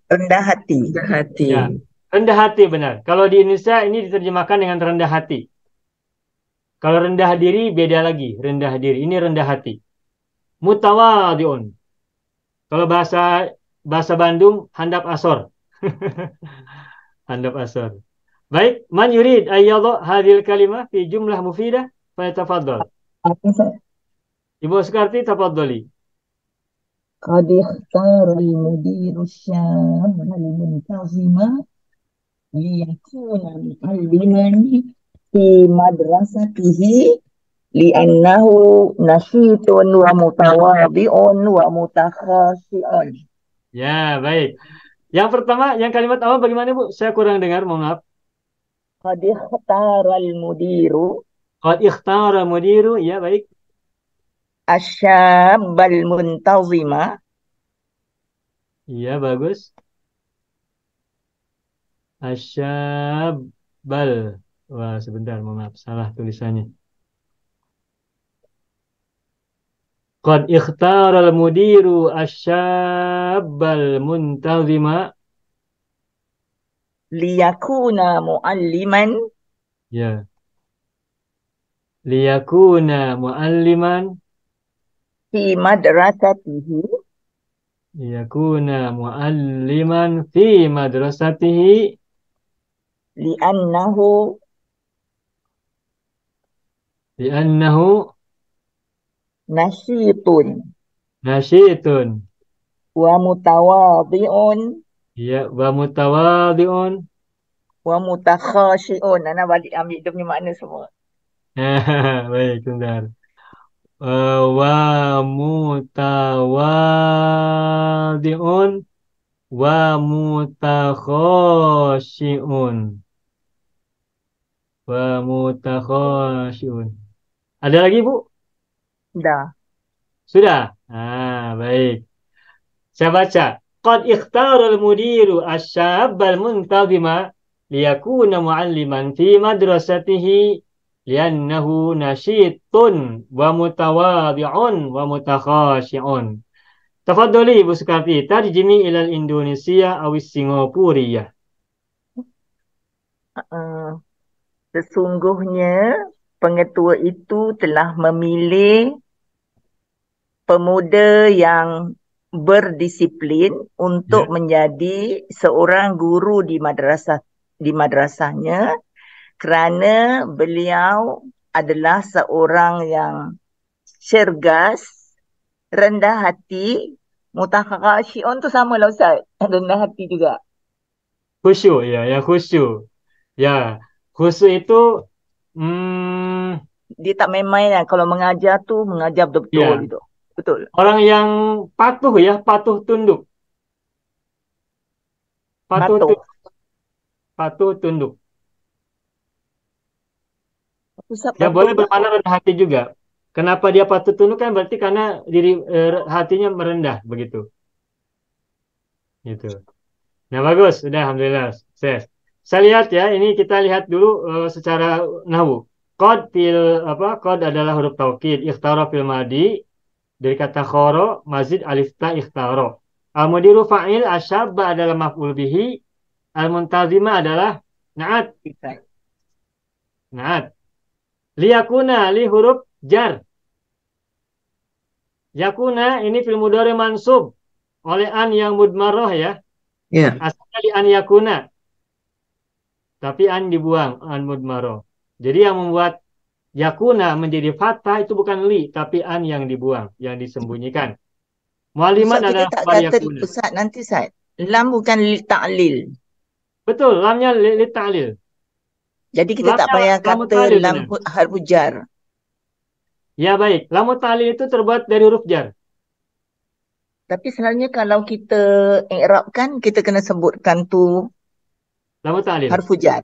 Rendah hati. Ya, rendah hati benar. Kalau di Indonesia ini diterjemahkan dengan rendah hati. Kalau rendah diri beda lagi, rendah diri. Ini rendah hati. Mutawadhi'un. Kalau bahasa Bandung handap asor. Handap asor. Baik, man yurid ayyadha hadhil kalimah fi jumlah mufidah falyatafaddal. Ibu Sukarti tafaddali. Qad ikhtara al-mudiru syam al-muntazima liyakuna mu'alliman fi madrasatihi li'annahu nasyitun wa mutawadhi'un wa mutakhashi'un. Ya, baik. Yang pertama, yang kalimat awal bagaimana, Bu? Saya kurang dengar, mohon maaf. Qad ikhtara al-mudiru. Qad ikhtara al-mudiru, ya baik. Asyabal muntazima. Iya, bagus. Asyabal. Wah, sebentar, mohon maaf, salah tulisannya. Qad ikhtara al-mudiru asyabal muntazima. Liyakuna mu'alliman. Ya. Liyakuna mu'alliman. Fi madrasatihi. Liyakuna mu'alliman fi madrasatihi. Li'annahu nasyitun wa mutawadhi'un. Ya, wa mutawadhi'un wa mutakhashi'un. Ana balik ambil dia punya makna semua. baik, sebentar. Wa mutawadhi'un wa mutakhashi'un. Wa mutakhashi'un. Ada lagi, Bu? Sudah? Baik. Saya baca. Qad ikhtara al-mudiru asyabal muntazima liyakuna mu'alliman fi madrasatihi liannahu nasyitun wa mutawadhi'un wa mutakhashi'un. Tafadhali Ibu Sukarti, tarjimi ilal Indonesia awis Singapuriyah. Sesungguhnya pengetua itu telah memilih pemuda yang berdisiplin untuk menjadi seorang guru di madrasahnya kerana beliau adalah seorang yang cergas, rendah hati Mutakhasyi'un tu sama lah Ustaz. Rendah hati juga. Khusyuk ya, yang khusyuk. Ya, khusyuk itu hmm, Dia tak main-main lah. Kalau mengajar tu, mengajar betul-betul ya, gitu. Betul. orang yang patuh ya, patuh tunduk. Patuh Patuh. tunduk, patuh tunduk. Ustaz Ya patuh boleh tak? bermakna rendah hati juga. Kenapa dia patut tunduk kan berarti karena diri hatinya merendah begitu. Gitu. Nah bagus, sudah alhamdulillah sukses. Saya lihat ya, ini kita lihat dulu secara nahwu. Qad fil apa? Qad adalah huruf taukid, ikhtara fil madi dari kata khoro, mazid alif ta ikhtara. Al-mudiru fa'il, asyabba adalah maf'ul bihi, al-muntazima adalah na'at. Ustaz. Na'at. Liyakuna li huruf jar. Yakuna ini fil mudhari mansub oleh an yang mudmarrah ya. Ya. Asalnya li an yakuna. Tapi an dibuang, an mudmarrah. Jadi yang membuat yakuna menjadi fathah itu bukan li, tapi an yang dibuang, yang disembunyikan. Mu'alliman Ustaz, kita adalah tak khabar kata, yakuna. Ustaz, nanti Ustaz. Lam bukan li ta'lil. Betul, lamnya li ta'lil. Jadi kita tak Lamnya payah lamu kata ta'lil lam benar. harfu jar. Ya baik, lamu ta'lil itu terbuat dari huruf jar. Tapi selalunya kalau kita i'rabkan, kita kena sebutkan tu Lamu ta'lil. harfu jar.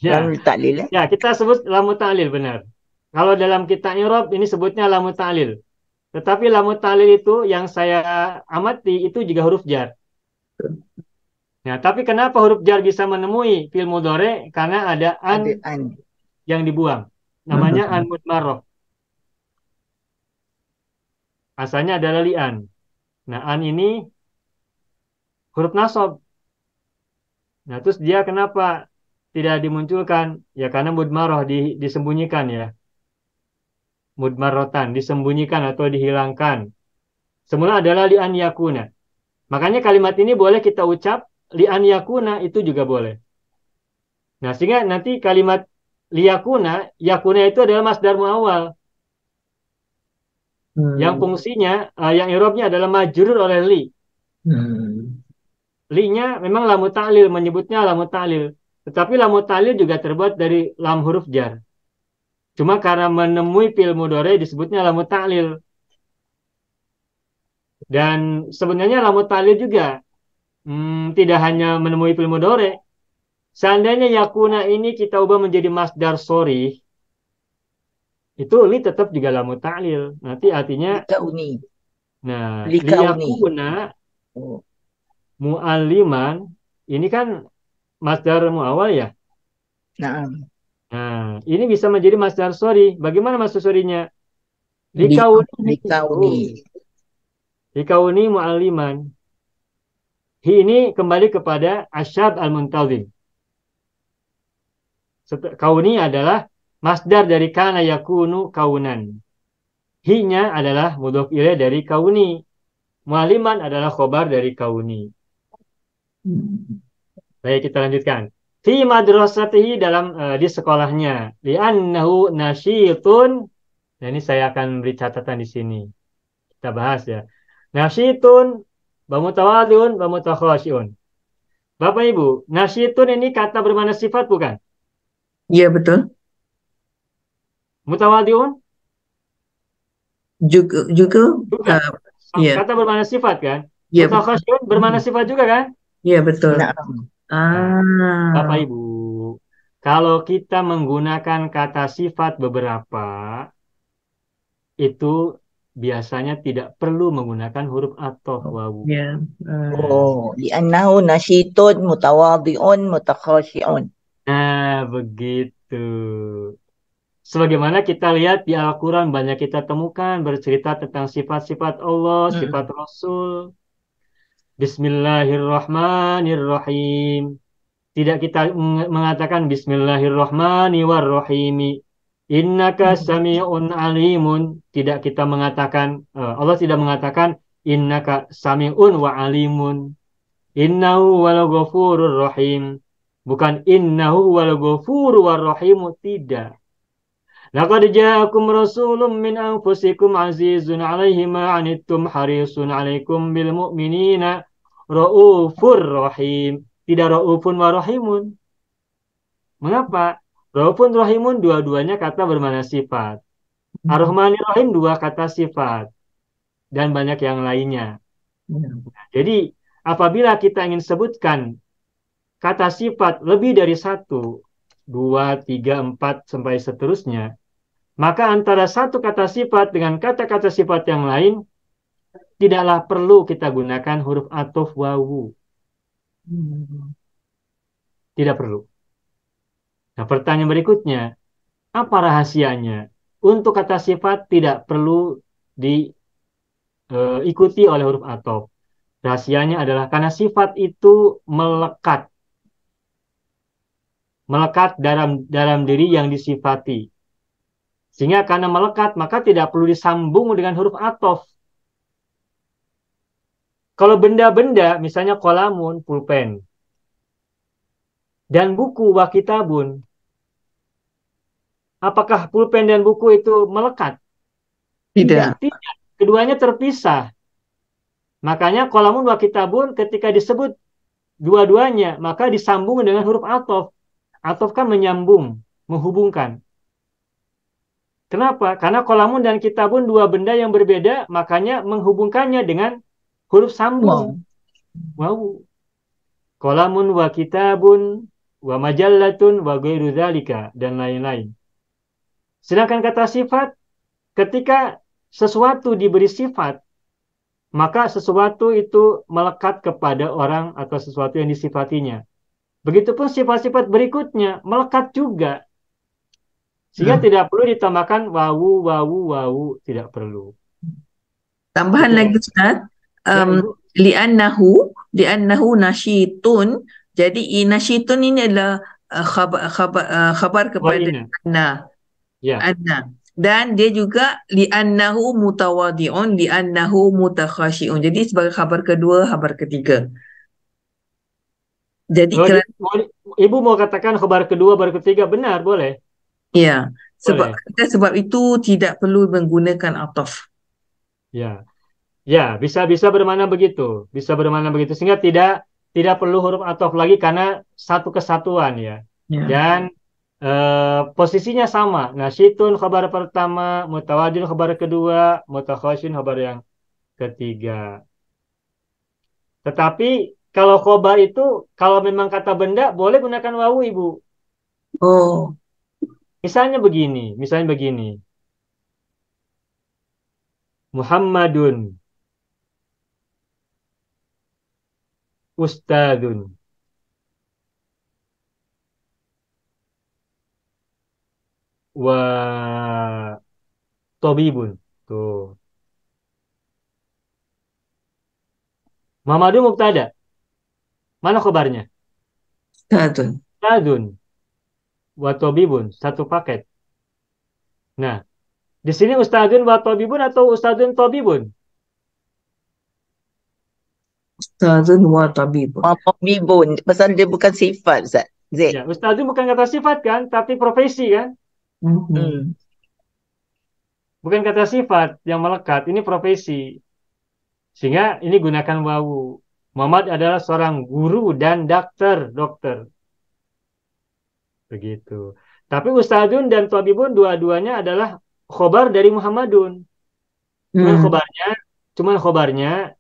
Ya. Lalu ta'lil Ya, kita sebut lamu ta'lil benar. Kalau dalam kitab i'rab ini sebutnya lamu ta'lil. Tetapi lamu ta'lil itu yang saya amati itu juga huruf jar. Nah, tapi kenapa huruf jar bisa menemui fi'il mudhari? Karena ada an Ada an. yang dibuang. Namanya an mudmarrah. Asalnya adalah li'an. Nah, an ini huruf nasab. Nah, terus dia kenapa tidak dimunculkan? Ya karena mudmarrah disembunyikan ya. Mudmarrotan, disembunyikan atau dihilangkan. Semula adalah li'an yakuna. Makanya kalimat ini boleh kita ucap li'an yakuna itu juga boleh. Nah, sehingga nanti kalimat liyakuna, yakuna itu adalah masdar muawwal. Yang fungsinya, yang i'rabnya adalah majrur oleh li. Li-nya memang lamu ta'lil, menyebutnya lamu ta'lil. Tetapi lamu ta'lil juga terbuat dari lam huruf jar. Cuma karena menemui fi'il mudhari disebutnya lamu ta'lil. Dan sebenarnya lamu ta'lil juga tidak hanya menemui fi'il mudhari. Seandainya yakuna ini kita ubah menjadi masdar sorry, itu li tetap juga lamu ta'lil. Nanti artinya, Likauni. nah, Likauni. liyakuna Oh. mu'alliman, ini kan masdar muawwal ya. Nah, Nah, ini bisa menjadi masdar sorry. Bagaimana masdar sorry-nya? Likauni. likauni. Likauni mu'alliman. Hi ini kembali kepada asyab al-muntazim. Kauni adalah masdar dari kana yakunu kaunan. Hi-nya adalah mudhof ilaih dari kauni. Mu'alliman adalah khobar dari kauni. Baik, kita lanjutkan. Fi madrasatihi dalam di sekolahnya. Li'annahu nasyitun. Nah, ini saya akan beri catatan di sini. Kita bahas ya. Nasyitun, bamutawadun, bamutakhasyiun. Bapak Ibu, nasyitun ini kata bermakna sifat bukan? Ya, betul. Mutawadiun Juga juga. ya. Kata bermakna sifat kan? Ya, Mutakhasyiun bermakna sifat juga kan? ya, betul. Nah, Bapak Ibu, kalau kita menggunakan kata sifat beberapa, itu biasanya tidak perlu menggunakan huruf athof wawu. Ya. oh, li'annahu nasyitun mutawadhi'un mutakhasyi'un. Nah, begitu. Sebagaimana kita lihat di Al-Quran banyak kita temukan bercerita tentang sifat-sifat Allah, sifat Rasul. Bismillahirrahmanirrahim. Tidak kita mengatakan Bismillahirrahmanirrahimi. Innaka sami'un alimun. Tidak kita mengatakan, Allah tidak mengatakan Innaka sami'un wa alimun. Innahu wal ghafurur rahim. Bukan innahu wal ghafuru war rahimu. Tidak. Laqad ja'akum rasulun min anfusikum azizun 'alaihi ma 'anittum harisun 'alaikum bil mu'minina raufur rahim. Tidak raufun wa rahimun. Mengapa? Raufun rahimun dua-duanya kata bermakna sifat. Ar-Rahmanir Rahim dua kata sifat dan banyak yang lainnya. Jadi apabila kita ingin sebutkan kata sifat lebih dari satu, dua, tiga, empat, sampai seterusnya, maka antara satu kata sifat dengan kata-kata sifat yang lain, tidaklah perlu kita gunakan huruf atuf wawu. Tidak perlu. Nah, pertanyaan berikutnya, apa rahasianya? Untuk kata sifat tidak perlu diikuti oleh huruf atuf. Rahasianya adalah karena sifat itu melekat. Melekat dalam diri yang disifati. Sehingga karena melekat, maka tidak perlu disambung dengan huruf atuf. Kalau benda-benda, misalnya kolamun, pulpen, dan buku, wa kitabun, apakah pulpen dan buku itu melekat? Tidak. Tidak. Keduanya terpisah. Makanya kolamun wa kitabun ketika disebut dua-duanya, maka disambung dengan huruf atuf. Atuf kan menyambung, menghubungkan. Kenapa? Karena kolamun dan kitabun dua benda yang berbeda, makanya menghubungkannya dengan huruf sambung. Wow. Kolamun wa kitabun wa majallatun wa ghairu dzalika dan lain-lain. Sedangkan kata sifat, ketika sesuatu diberi sifat, maka sesuatu itu melekat kepada orang atau sesuatu yang disifatinya. Begitupun sifat-sifat berikutnya melekat juga. Sehingga tidak perlu ditambahkan wawu, wawu, wawu. Tidak perlu. Tambahan Itu. lagi Ustaz, Ya, Ibu. li'annahu nasyitun. Jadi nasyitun ini adalah khabar kepada Wa'ina. anna. Ya. Anna. Dan dia juga li'annahu mutawadi'un, li'annahu mutakhasyi'un. Jadi sebagai khabar kedua, khabar ketiga. Jadi Oh, kerana Ibu mau katakan khabar kedua, khabar ketiga, benar, boleh. ya, Boleh. sebab itu tidak perlu menggunakan ataf. Ya. Ya, bisa bermakna begitu. Bisa bermakna begitu sehingga tidak perlu huruf ataf lagi karena satu kesatuan ya. Ya. Dan posisinya sama. Nasyitun khabar pertama, mutawadil khabar kedua, mutakhasyin khabar yang ketiga. Tetapi kalau khobar itu kalau memang kata benda boleh gunakan wawu, Ibu. Oh, Misalnya begini. Muhammadun ustadun wa tabibun. Tuh. Muhammadun mubtada. Mana khabarnya? satu. Ustadun wa tabibun, satu paket. Nah, di sini ustadun wa tabibun atau ustadun tabibun? Ustazun wa tabibun. Bibun, pasal dia bukan sifat, Zat. Zek. Ya, ustadun bukan kata sifat kan, tapi profesi kan? Bukan kata sifat yang melekat, ini profesi. Sehingga ini gunakan wawu. Muhammad adalah seorang guru dan dokter. Begitu. Tapi ustadun dan tabibun dua-duanya adalah khobar dari Muhammadun. Cuman khobarnya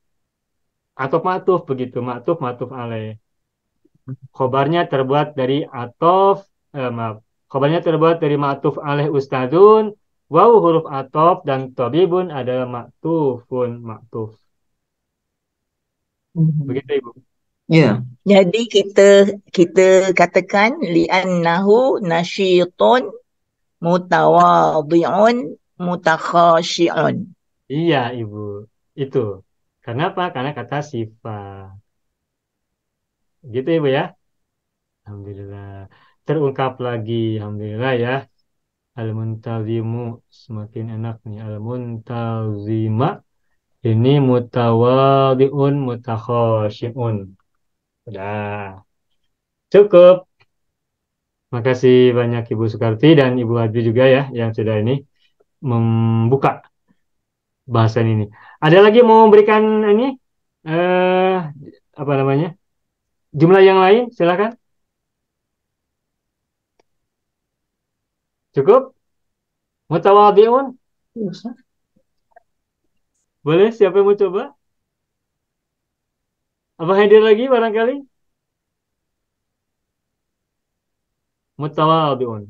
atau matuf begitu, matuf alaih. Khobarnya terbuat dari khobarnya terbuat dari matuf alaih ustadun, wawu huruf atof dan tabibun adalah maktuf. Begitu, Ibu. Ya. Jadi kita katakan li'annahu nasyitun mutawadhi'un mutakhasyi'un. Iya, Ibu. Itu. Kenapa? Karena kata sifat. Gitu, Ibu ya. Alhamdulillah. Terungkap lagi. Alhamdulillah ya. Al-muntazimu. Semakin enak nih. Al-muntazima. Ini mutawadhi'un mutakhasyi'un. Udah. Cukup. Makasih banyak Ibu Sukarti dan Ibu Adwi juga ya yang sudah ini membuka bahasan ini. Ada lagi mau memberikan ini eh apa namanya? Jumlah yang lain, silakan. Cukup? Mutawadhi'un? Boleh? Siapa yang mau coba? Apa hadir lagi barangkali? Mutawadhi'un.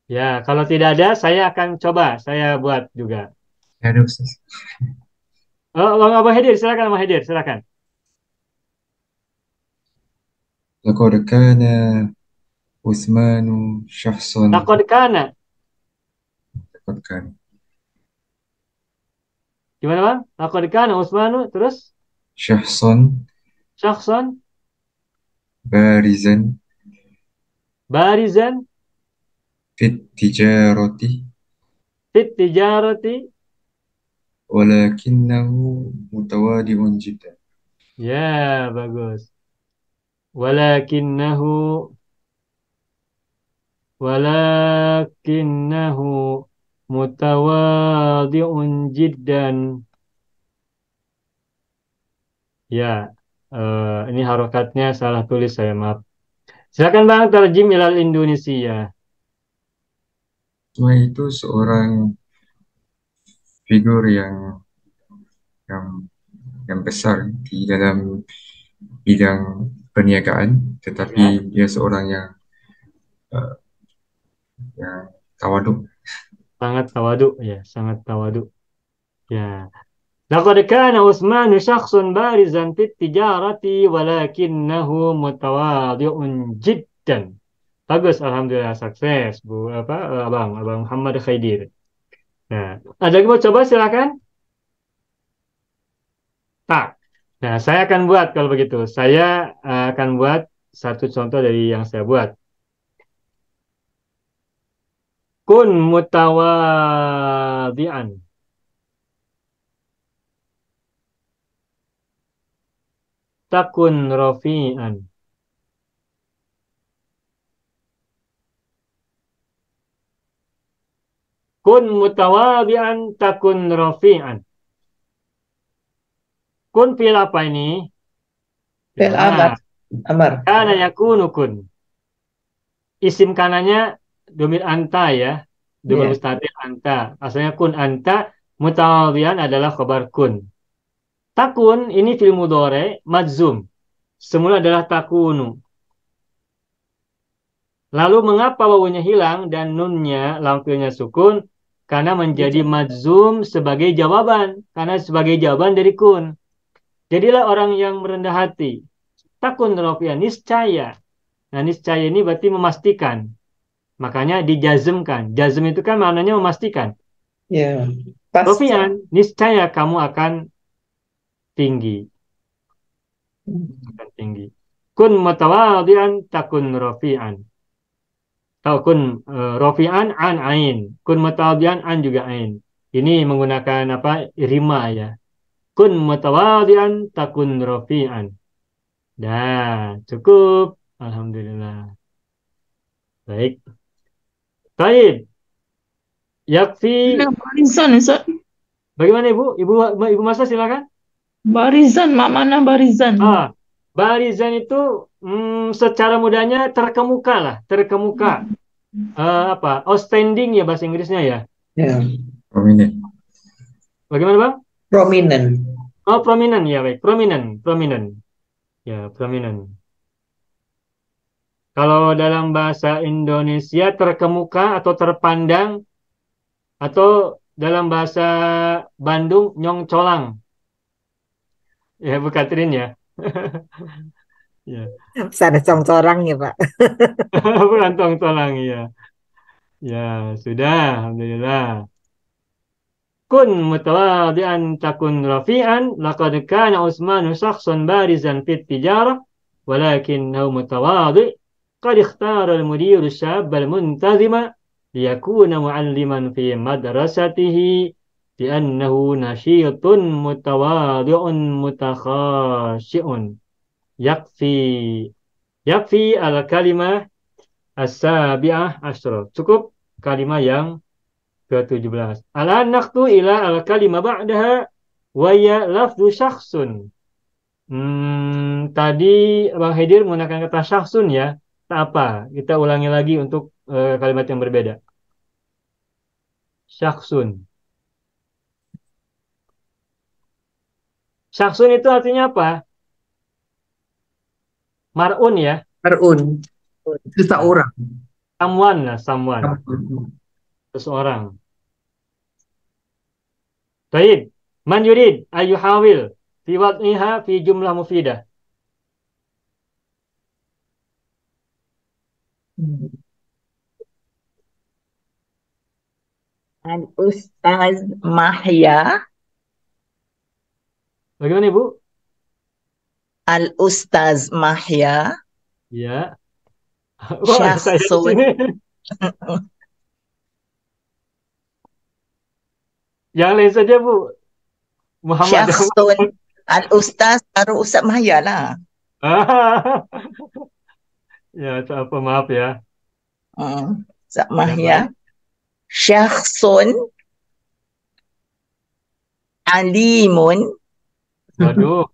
Ya, kalau tidak ada, saya akan coba. Saya buat juga. Ya ada Ustaz. Oh, Abang Hadir, silakan Abang Hadir, silakan. لقد كان عثمان شخصا Laqad kana. لقد كان Gimana Bang? Laqad kana Utsmanu terus شخصا syakhsan بارزا barizan في التجارة fit tijarati. ولكنه متواضع جدا. Ya, bagus. Walakinnahu walakinnahu mutawadhi'un jiddan. Ya, ini harokatnya salah tulis saya, maaf. Silakan Bang, terjem ilal Indonesia. Cuma itu seorang figur yang yang besar di dalam bidang perniagaan, tetapi Ya, dia seorang eh, yang tawaduk. sangat tawadu, ya, sangat tawadu. Ya. Laqad kana Utsman syakhsun barizan fit tijarati walakinnahu mutawadhi'un jiddan. Bagus, alhamdulillah sukses, Bu Abang Muhammad Khaidir. Nah, ada yang mau coba silakan. Tak. Nah, saya akan buat kalau begitu. Saya akan buat satu contoh dari yang saya buat. Kun mutawadhi'an. Takun rafi'an. Kun mutawadhi'an takun rafi'an. Kun fi'il apa ini? Fi'il Nah, amar. kana yakunu kun. Isim kanannya domir anta ya. Domir Ya. mustatir anta. Asalnya kun anta. Mutawadhi'an adalah khabar kun. Takun ini fi'il mudhari majzum. Semula adalah takunu. Lalu mengapa wawunya hilang dan nunnya lampinya sukun? Karena menjadi majzum sebagai jawaban. Karena sebagai jawaban dari kun. Jadilah orang yang merendah hati. Takun rofian niscaya. Nah, niscaya ini berarti memastikan. Makanya dijazmkan. Jazm itu kan maknanya memastikan. Ya. Pasti. Rofian, niscaya kamu akan tinggi. Akan tinggi. Kun mutawadhi'an takun rofian. Atau kun rofi'an an ain. Kun mutawadhi'an an juga ain. Ini menggunakan apa? Rima ya. Kun mutawadhi'an takun rofi'an. Dah, cukup. Alhamdulillah. Baik. Baik. Yakfi. Barizan, Ustaz. Bagaimana Ibu? Ibu Masa silakan. Barizan, mak mana barizan? Barizan itu secara mudahnya terkemuka lah, terkemuka. Apa? Outstanding ya bahasa Inggrisnya ya. Ya. Prominent. Bagaimana Bang? Prominent. Oh, prominent ya, baik. Prominent. Ya, prominent. Kalau dalam bahasa Indonesia terkemuka atau terpandang atau dalam bahasa Bandung nyongcolang. Ya, Bu Katrin ya. Ya. Sana cong-corang ya, Pak. Bukan tong-tolang ya. Ya, sudah, alhamdulillah. Kun mutawadhi'an takun rafi'an laqad kana Utsmanu shakhsan barizan fit tijarah walakinnahu mutawadhi' qad ikhtara al-mudir الشاب المنتظم ليكون معلما في مدرسته لأنه نشيط متواضع متخاشع. Yakfi. Yakfi al-kalimah as-sabi'ah asyra. Cukup kalimat yang ke-17. Ala naqtu ila al-kalimah ba'daha wa ya lafzu syakhsun. Tadi Bang Hedir menggunakan kata syakhsun ya. Tak apa, kita ulangi lagi untuk kalimat yang berbeda. Syakhsun. Syakhsun itu artinya apa? Mar'un ya. Mar'un. Seseorang. Someone lah, someone. Seseorang. Baik. Man yurid ayyuhawil fi wad'iha fi jumlah mufidah. Al-Ustaz Mahya. Bagaimana Ibu? Al-Ustaz Mahya. Ya. Wah, ada saya di Syakhsun. sini. Yang lain saja Bu. Muhammad dan Syakhsun. Al-Ustaz baru Ustaz Mahya lah. Ya, tak apa, maaf ya. Ustaz Ya, Mahya. baik. Syakhsun alimun. Waduh.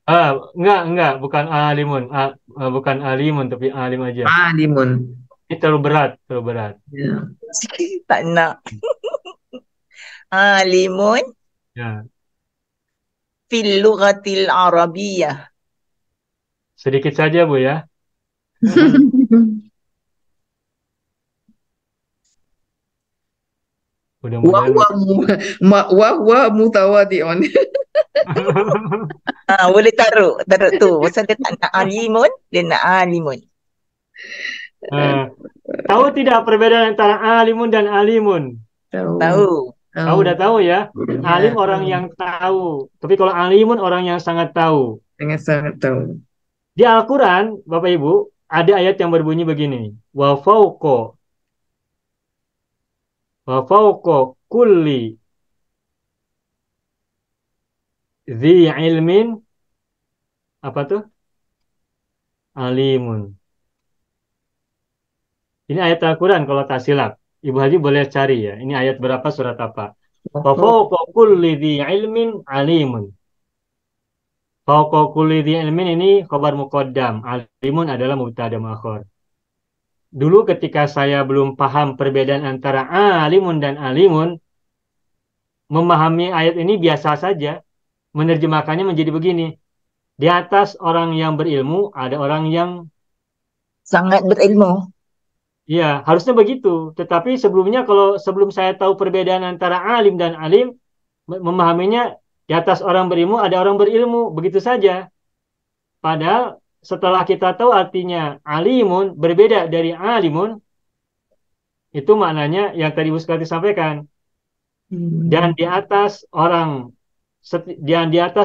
Enggak, bukan alimun. Bukan alimun, tapi alim aja. Alimun. Ini terlalu berat, terlalu berat. Ya. Tak nak. Alimun Ya, fil lughatil arabiyyah. sedikit saja Bu ya. Mudah-mudahan. Wahwa mutawadi'un. Boleh taruh tu. Pasal dia tak nak alimun, dia nak alimun. Tahu tidak perbedaan antara alimun dan alimun? Tahu. Tahu, udah tahu ya. Alim orang yang tahu. Tapi kalau alimun orang yang sangat tahu. Sangat tahu. Di Al-Quran, Bapak Ibu, ada ayat yang berbunyi begini. Wa fauqa kulli dzi ilmin, apa tuh? Alimun. Ini ayat Al-Quran kalau tak silap. Ibu Haji boleh cari ya. Ini ayat berapa, surat apa? Wa fauqa kulli dzi ilmin alimun. Fauqa kulli dzi ilmin ini khabar muqaddam. Alimun adalah mubtada muakhar. Dulu ketika saya belum paham perbedaan antara alimun dan alimun, memahami ayat ini biasa saja. Menerjemahkannya menjadi begini. Di atas orang yang berilmu, ada orang yang Sangat berilmu. ya, harusnya begitu. Tetapi sebelumnya sebelum saya tahu perbedaan antara alim dan alim, memahaminya di atas orang berilmu ada orang berilmu, begitu saja. Padahal setelah kita tahu artinya alimun berbeda dari alimun, itu maknanya yang tadi Bu Sukati sampaikan. Dan di atas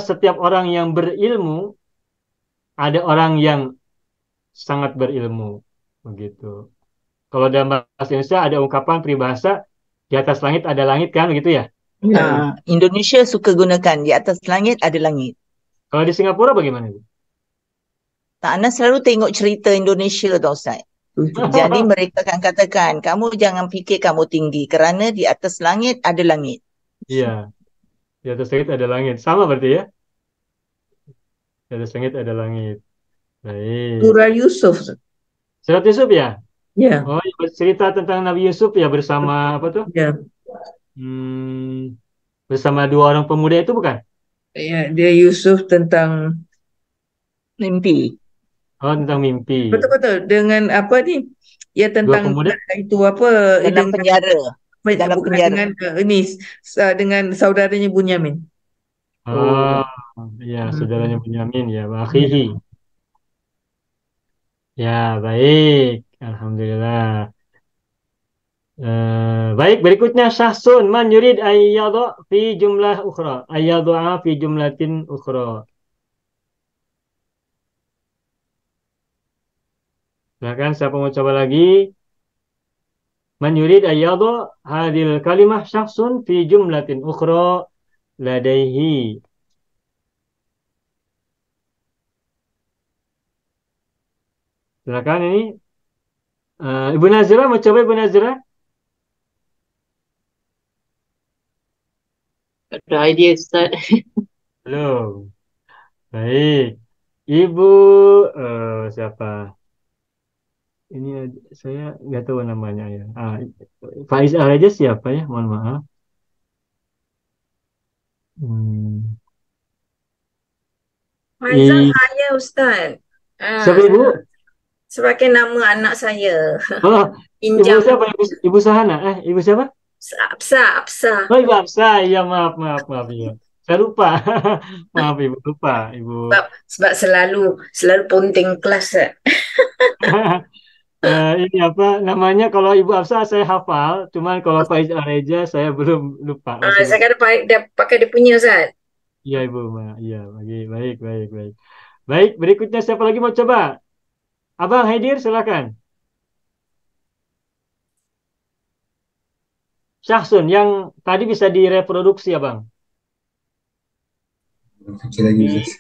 setiap orang yang berilmu ada orang yang sangat berilmu, begitu. Kalau dalam bahasa Indonesia ada ungkapan peribahasa, di atas langit ada langit kan, begitu ya? Indonesia suka gunakan di atas langit ada langit. Kalau di Singapura bagaimana? Tak Ana selalu tengok cerita Indonesia tau Ustaz. Jadi mereka akan katakan, kamu jangan fikir kamu tinggi kerana di atas langit ada langit. Iya, di atas langit ada langit. Sama berarti ya? Di atas langit ada langit. Baik. Surah Yusuf. Surat Yusuf ya? Ya. Oh, cerita tentang Nabi Yusuf ya bersama apa tuh? Ya. Bersama dua orang pemuda itu bukan? Ya, dia Yusuf tentang mimpi. Oh, tentang mimpi. Betul-betul. Dengan apa ni? Ya tentang itu apa? Dalam penjara. Dalam penjara. Dengan ini dengan saudaranya Bunyamin. Ya, saudaranya Bunyamin ya, akhihi. Ya, baik. Alhamdulillah. Baik, berikutnya syahsun man yurid ayyadha fi jumlah ukhra. Ayyadha fi jumlatin ukhra. Silakan siapa mau coba lagi? Man yurid ayyadha hadil kalimah syahsun fi jumlatin ukhra ladaihi. Silakan ini. Ibu Nazira mau coba Ibu Nazira? Ada idea Ustaz. Belum. Baik. Ibu siapa? Ini saya nggak tahu namanya ya. Faiz Areja siapa ya? Mohon maaf. Hmm. Faizal I, saya Ustaz. siapa Ibu? Sebagai nama anak saya. Oh, Ibu Pinjam siapa? Ibu Sahana? Ibu siapa? Absa. Oh, Ibu Absa. Iya, maaf. Iya. Saya lupa. Maaf, Ibu. Lupa, Ibu. Sebab selalu ponting kelas. Ini apa namanya? Kalau Ibu Absa saya hafal. Cuman kalau Faiz Areja saya belum lupa. Masih Saya lupa. kan pakai dia punya Ustaz. Iya, Ibu. Iya, baik. Baik, berikutnya siapa lagi mau coba? Abang Haidir, silakan. Syahsun, yang tadi bisa direproduksi, Abang. Kecil lagi Di Ustaz.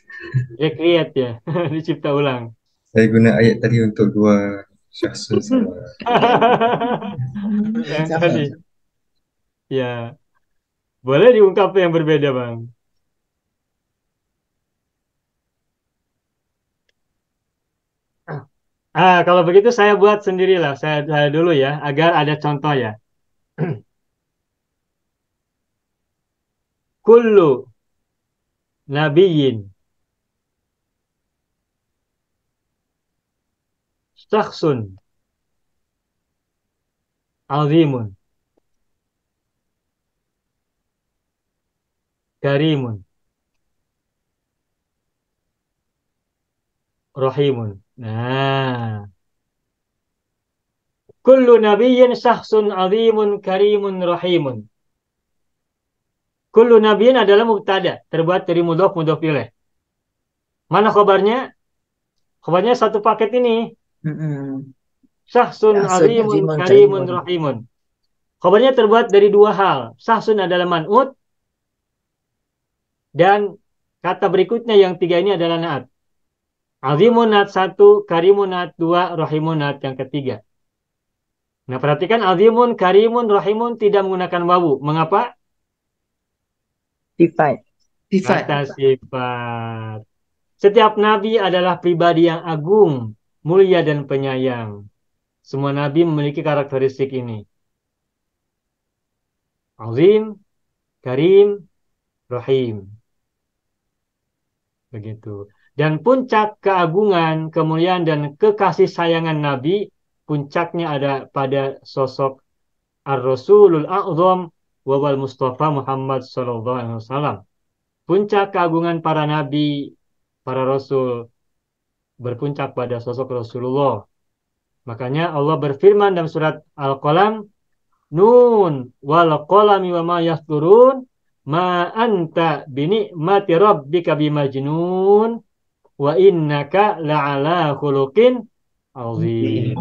recreate ya, dicipta ulang. Saya guna ayat tadi untuk dua syahsun sama. Yang Sama. tadi, ya. Boleh diungkap yang berbeda, Bang. Kalau begitu saya buat sendirilah. Saya dulu ya, agar ada contoh ya. Kullu nabiyyin syakhsun azimun karimun rahimun. Nah, kullu nabiyyin syakhsun azimun karimun rahimun. Kullu nabiyyin adalah mubtada, terbuat dari mudhof ilaih. Mana khabarnya? Khabarnya satu paket ini. Mm-mm. Syahsun Syahsun azimun azimun karimun karimun. rahimun. Khabarnya terbuat dari dua hal. Syahsun adalah man'ut dan kata berikutnya yang tiga ini adalah naat. Azimun naat satu, karimun naat dua, rahimun naat yang ketiga. Nah, perhatikan azimun, karimun, rahimun tidak menggunakan wawu. Mengapa? Sifat. Kata sifat. Setiap nabi adalah pribadi yang agung, mulia dan penyayang. Semua nabi memiliki karakteristik ini. Azim, karim, rahim. Begitu. Dan puncak keagungan, kemuliaan dan kekasih sayangan nabi, puncaknya ada pada sosok Ar-Rasulul A'zam wawal Mustafa Muhammad sallallahu alaihi wasallam. Puncak keagungan para nabi, para rasul berpuncak pada sosok Rasulullah. Makanya Allah berfirman dalam surat Al-Qalam, Nun wal qalami wa ma yasturun ma anta bini'mati rabbika bimajnun wa innaka la'ala khuluqin azim.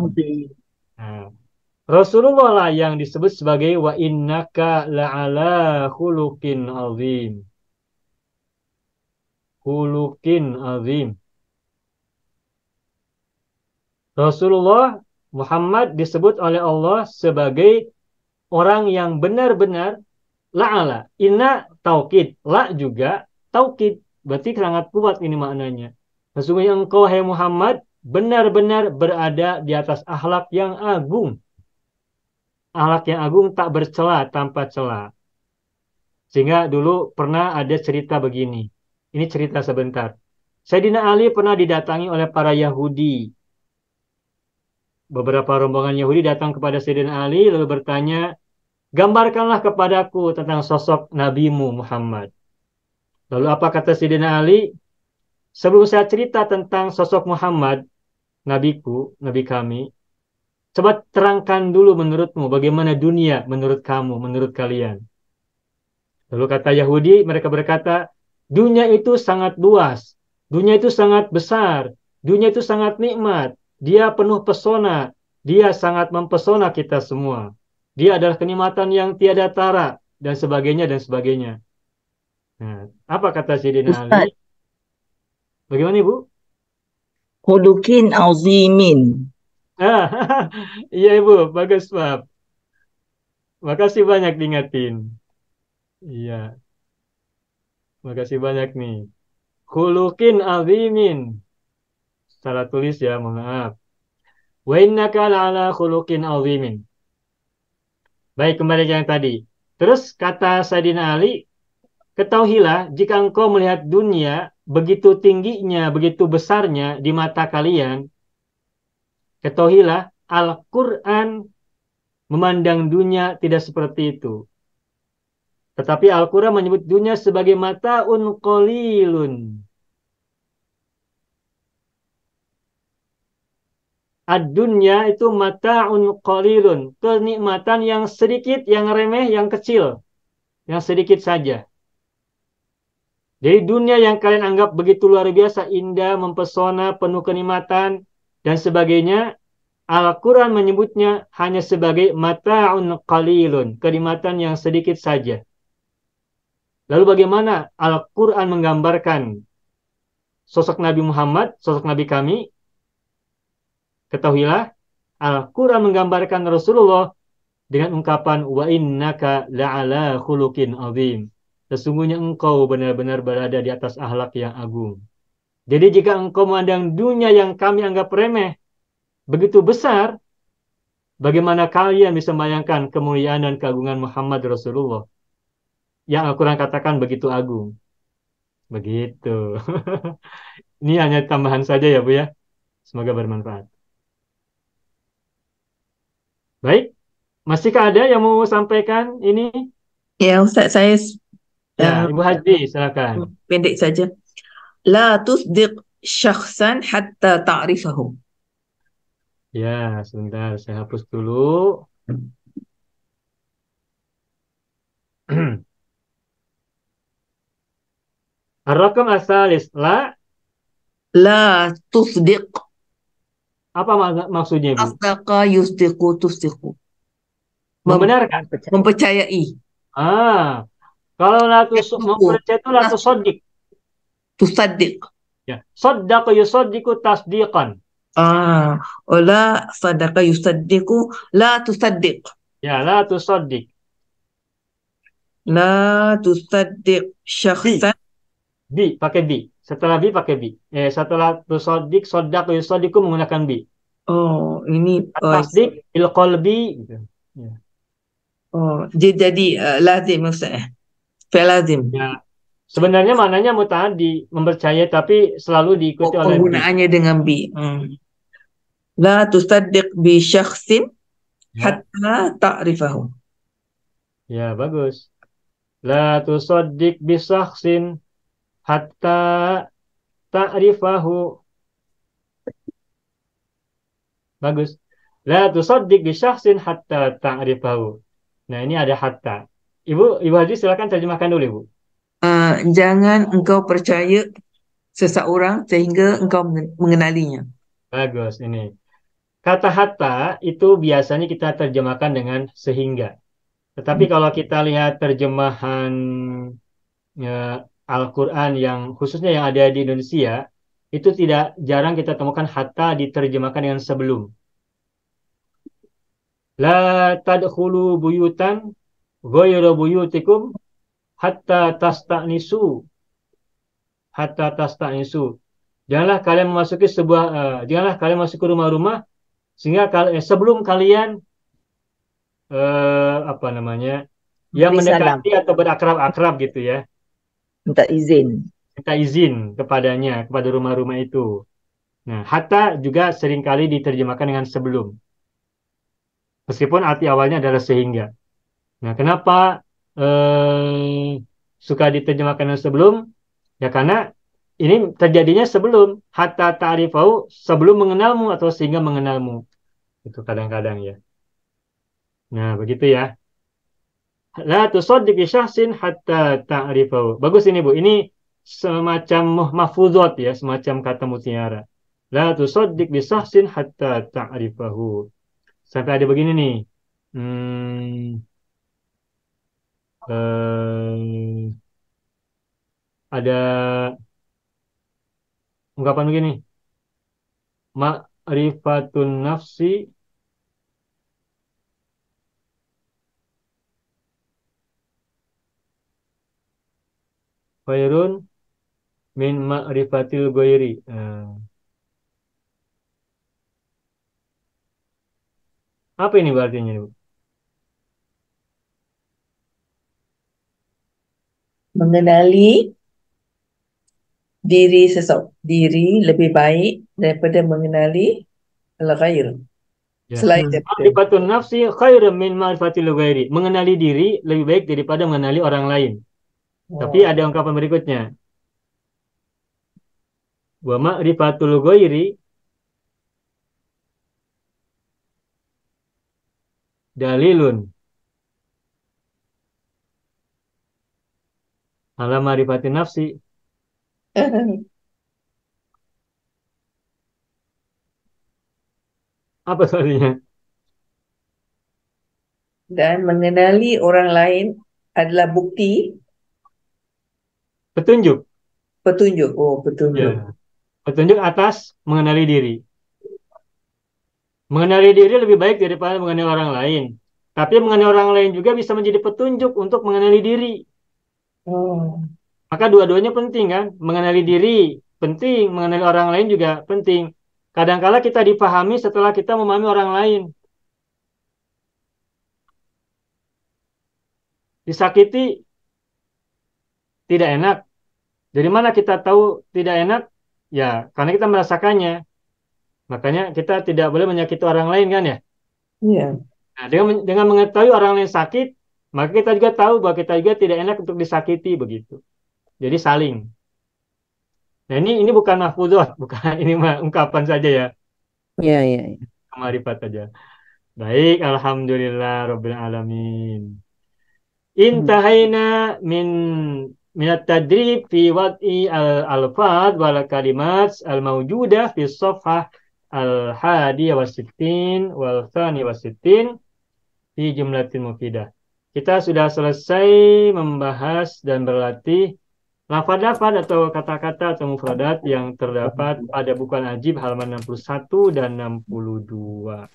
Nah, Rasulullah lah yang disebut sebagai wa innaka la'ala khuluqin azim. Khuluqin azim. Rasulullah Muhammad disebut oleh Allah sebagai orang yang benar-benar la'ala. Inna taukid. La juga taukid. Berarti sangat kuat ini maknanya. Sesungguhnya engkau, hai Muhammad, benar-benar berada di atas akhlak yang agung. Akhlak yang agung tak bercela tanpa cela. Sehingga dulu pernah ada cerita begini. Ini cerita sebentar. Sayyidina Ali pernah didatangi oleh para Yahudi. Beberapa rombongan Yahudi datang kepada Sayyidina Ali lalu bertanya, gambarkanlah kepadaku tentang sosok nabimu Muhammad. Lalu apa kata Sayyidina Ali? Sebelum saya cerita tentang sosok Muhammad, nabiku, nabi kami, coba terangkan dulu menurutmu bagaimana dunia menurut kamu, menurut kalian. Lalu kata Yahudi, mereka berkata, dunia itu sangat luas, dunia itu sangat besar, dunia itu sangat nikmat, dia penuh pesona, dia sangat mempesona kita semua. Dia adalah kenikmatan yang tiada tara, dan sebagainya, dan sebagainya. Nah, apa kata Sayyidina Ali? Ustaz, Bagaimana Ibu? Khuluqin azimin. Ah, iya Ibu, bagus Pak. Makasih banyak diingatin. Iya, makasih banyak nih. Khuluqin azimin. Salah tulis ya, mohon maaf. Wa innaka la'ala khuluqin azimin. Baik, kembali ke yang tadi. Terus kata Sayyidina Ali, ketahuilah jika engkau melihat dunia begitu tingginya, begitu besarnya di mata kalian, ketahuilah Al-Quran memandang dunia tidak seperti itu. Tetapi Al-Quran menyebut dunia sebagai mata'un qalilun. Ad-dunya itu mata'un qalilun. Kenikmatan yang sedikit, yang remeh, yang kecil. Yang sedikit saja. Jadi dunia yang kalian anggap begitu luar biasa, indah, mempesona, penuh kenikmatan, dan sebagainya, Al-Quran menyebutnya hanya sebagai mata'un qalilun. Kenikmatan yang sedikit saja. Lalu bagaimana Al-Quran menggambarkan sosok Nabi Muhammad, sosok Nabi kami? Ketahuilah, Al-Quran menggambarkan Rasulullah dengan ungkapan wa innaka la'ala khuluqin azim. Sesungguhnya engkau benar-benar berada di atas akhlak yang agung. Jadi jika engkau memandang dunia yang kami anggap remeh begitu besar, bagaimana kalian bisa membayangkan kemuliaan dan keagungan Muhammad Rasulullah yang Al-Quran katakan begitu agung. Begitu. Ini hanya tambahan saja ya Bu ya. Semoga bermanfaat. Baik, masihkah ada yang mau sampaikan ini? Ya, Ustaz, saya Ya, uh, Ibu Haji, silakan. pendek saja. La tusdiq syakhsan hatta ta'rifahu. Ya, sebentar, saya hapus dulu. Ar-Rakam asalis, la, La tusdiq. apa maksudnya Bu? Asdaqa yusdiqu tusdiqu. Membenarkan. Mempercayai. Ah, kalau Yasduqu. mempercayai itu latu sodik. Tusaddiq. Ya, sodaku yusodiku tasdiqan. Wala sadaqa yusaddiqu. La tusaddiq. Ya, latu sodik. La tusaddiq Bi, syakhsan. bi, pakai bi. Setelah bi pakai bi. Setelah tu sodik, sodaku yusodiku menggunakan bi. Oh, ini Tasdik, ilqolbi. Gitu. Ya. dia jadi lazim Ustaz. Fi'il lazim. Ya, sebenarnya maknanya muta'addi, mempercayai tapi selalu diikuti oleh bi. Penggunaannya dengan bi. La tusaddiq bi syakhsin Ya, hatta ta'rifahu. ya bagus. La tusaddiq bisakhsin hatta ta'rifahu. Bagus. La tusaddiq bisakhsin hatta ta'rifahu. Nah, ini ada hatta. Ibu Haji silakan terjemahkan dulu, Ibu. Jangan engkau percaya seseorang sehingga engkau mengenalinya. Bagus ini. Kata hatta itu biasanya kita terjemahkan dengan sehingga. Tetapi kalau kita lihat terjemahan Al-Quran yang khususnya yang ada di Indonesia, itu tidak jarang kita temukan hatta diterjemahkan dengan sebelum. La tadkhulu buyutan ghayra buyutikum hatta tasta'nisu. Hatta tasta'nisu. Janganlah kalian memasuki rumah-rumah sehingga sebelum kalian apa namanya? Ya Beri salam, mendekati atau berakrab-akrab gitu ya. minta izin. Minta izin kepadanya, kepada rumah-rumah itu. Nah, hatta juga seringkali diterjemahkan dengan sebelum. Meskipun arti awalnya adalah sehingga. Nah, kenapa suka diterjemahkan dengan sebelum? Ya karena ini terjadinya sebelum hatta ta'rifau, sebelum mengenalmu atau sehingga mengenalmu. Itu kadang-kadang ya. Nah, begitu ya. La tusaddiq bi syahsin hatta ta'rifau. Bagus ini, Bu. Ini semacam mahfuzat ya, semacam kata mutiara. La tusaddiq bi syahsin hatta ta'rifahu. Sampai ada begini nih. Hmm, eh, ada ungkapan begini. ma'rifatun nafsi khairun min ma'rifatil ghairi. Apa ini artinya, Bu? Mengenali diri lebih baik daripada mengenali al-ghair, Ya. selain daripada. Ma'rifatun nafsi khairun min ma'rifatil ghairi. Mengenali diri lebih baik daripada mengenali orang lain. Tapi ada ungkapan berikutnya. Wa ma'rifatul ghairi dalilun ala ma'rifatin nafsi. Apa artinya? Dan mengenali orang lain adalah bukti Petunjuk. petunjuk. Petunjuk. Ya. Petunjuk atas mengenali diri. Mengenali diri lebih baik daripada mengenali orang lain. Tapi mengenali orang lain juga bisa menjadi petunjuk untuk mengenali diri. Maka dua-duanya penting kan? Mengenali diri penting, mengenali orang lain juga penting. Kadang-kala kita dipahami setelah kita memahami orang lain. Disakiti tidak enak. Dari mana kita tahu tidak enak? Ya, karena kita merasakannya. Makanya kita tidak boleh menyakiti orang lain kan ya? Iya. Nah, dengan mengetahui orang lain sakit, maka kita juga tahu bahwa kita juga tidak enak untuk disakiti begitu. Jadi saling. Nah, ini bukan mahfudhah, bukan ini mah ungkapan saja ya. Iya, iya. Marifat saja. Baik, alhamdulillah rabbil alamin. Intahaina minat tadrib fi wad'i al-alfad wal kalimat al-mawjudah fi safhah al-hadiyah wa sittin wal thani wa sittin fi jumlatin mufidah. Kita sudah selesai membahas dan berlatih lafaz-lafaz atau kata-kata atau mufradat yang terdapat pada buku Al-Ajib halaman 61 dan 62.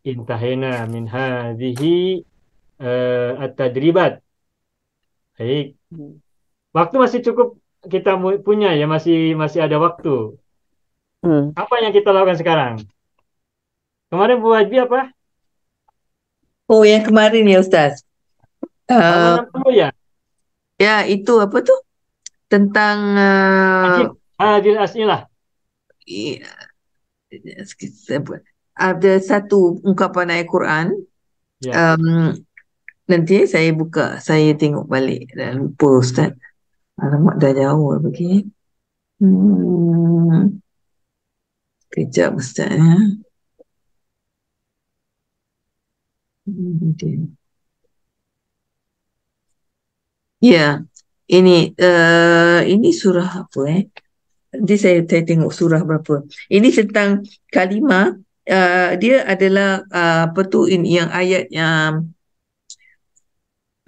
Intahena min hadhihi at-tadribat. Baik. Waktu masih cukup kita punya ya, masih ada waktu. Apa yang kita lakukan sekarang? Kemarin Bu Hajbi apa? Oh, yang kemarin ya Ustaz. Halaman 60 ya? Ya, itu apa tuh? Tentang Hadil as'ilah. Ada satu ungkapan ayat Quran. Ya. Nanti saya buka, saya tengok balik. Dah lupa Ustaz. Alamak, dah jauh begini. Kejap Ustaz ya. Ya, ini surah apa Nanti saya tengok surah berapa. Ini tentang kalimah. Dia adalah apa tu yang ayat yang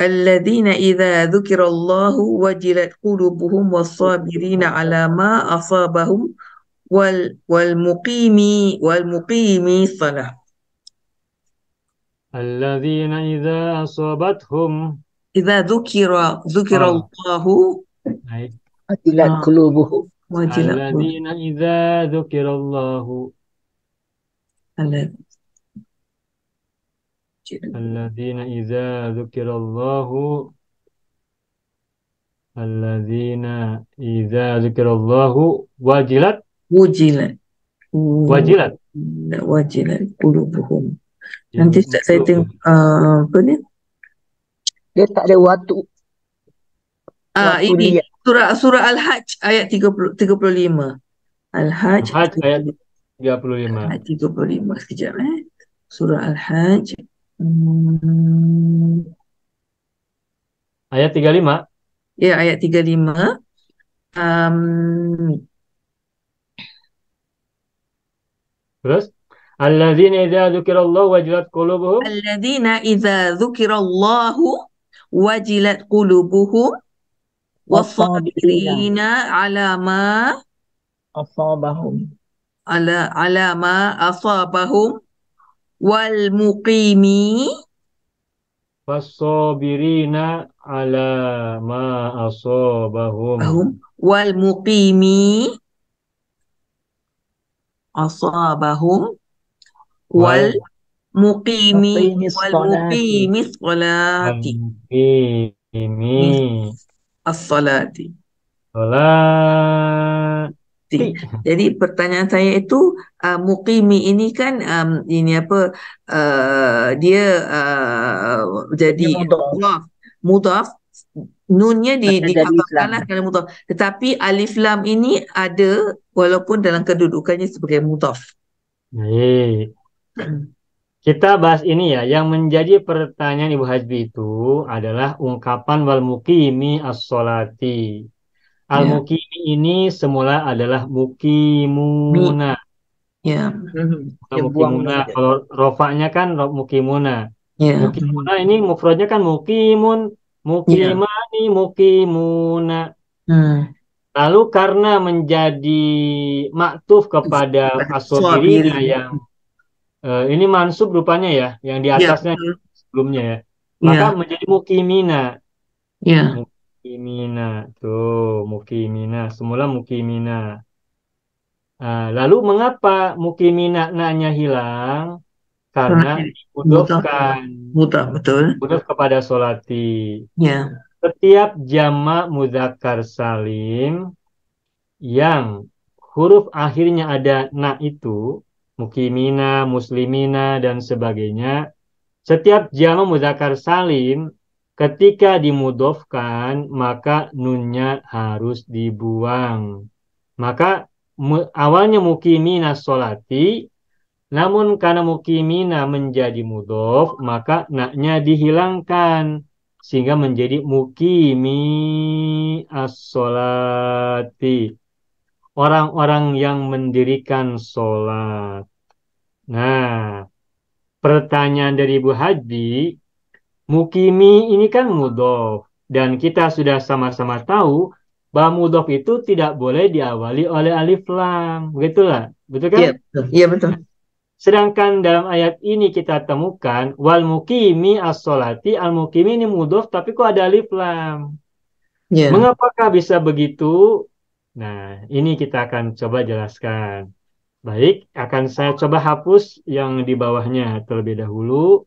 alladzina idza dzukirallahu wajilat qulubuhum was-sabirina ala ma asabahum wal muqimi shalah. Alladzina idza asabathum Idza dzukirallahu wajilat qulubuhum. Alladzina idza dzukirallahu Alladzina idza dzukirallahu Alladzina idza dzukirallahu wajilat qulubuhum. Nanti saya tengok apa ni? Dia tak ada waktu. Ini surah Al-Hajj ayat 35. Al-Hajj ayat 35. Ayat 35 sekejap Surah Al-Hajj. Ayat 35. Ya, ayat 35. Terus alladzina idza dzukirallahu wajilat qulubuhum Alladzina idza dzukirallahu wajilat qulubuhum was-sabirina ala ma asabahum ala ma asabahum wal muqimi Wassobirina ala ma asobahum. wal muqimi asabahum wal Wal muqimi Muqimis wal salati. muqimis salati Al-Muqimi as-salati. Salati. Jadi pertanyaan saya itu muqimi ini kan ini apa dia jadi Dia mudhaf. mudhaf nunnya Kata jadi dikhabarkanlah Islam. kerana mudhaf, tetapi alif lam ini ada walaupun dalam kedudukannya sebagai mudhaf. Baik. Kita bahas ini ya. Yang menjadi pertanyaan Ibu Hasbi itu adalah ungkapan wal muqimi as-solati. Al-muqimi ini semula adalah mukimuna. Ya, Dia buang Mukimuna. saja. Kalau rofaknya kan mukimuna. ya, Mukimuna ini mufradnya kan mukimun, mukimani, mukimuna. Lalu karena menjadi maktuf kepada as-sobirina yang ini mansub rupanya ya, yang di atasnya sebelumnya ya. Maka menjadi mukimina. ya, Mukimina. Tuh, mukimina. Semula mukimina. Lalu mengapa mukimina nanya hilang? Karena dimudofkan. mudhaf, betul. Mudhof kepada solati. Ya, Setiap jamak mudzakkar salim yang huruf akhirnya ada na itu, mukimina, muslimina, dan sebagainya. Setiap jamak mudzakkar salim ketika dimudhofkan maka nunnya harus dibuang. Maka awalnya mukimina solati, namun karena mukimina menjadi mudhof maka na-nya dihilangkan sehingga menjadi mukimi as-solati, orang-orang yang mendirikan sholat. Nah, pertanyaan dari Ibu Hadi, mukimi ini kan mudhof, dan kita sudah sama-sama tahu bahwa mudhof itu tidak boleh diawali oleh alif lam, begitulah, betul kan? iya betul. Iya betul. Sedangkan dalam ayat ini kita temukan wal mukimi as-solati, al mukimi ini mudhof tapi kok ada alif lam. Ya. Mengapakah bisa begitu? Nah, ini kita akan coba jelaskan. Baik, akan saya coba hapus yang di bawahnya terlebih dahulu.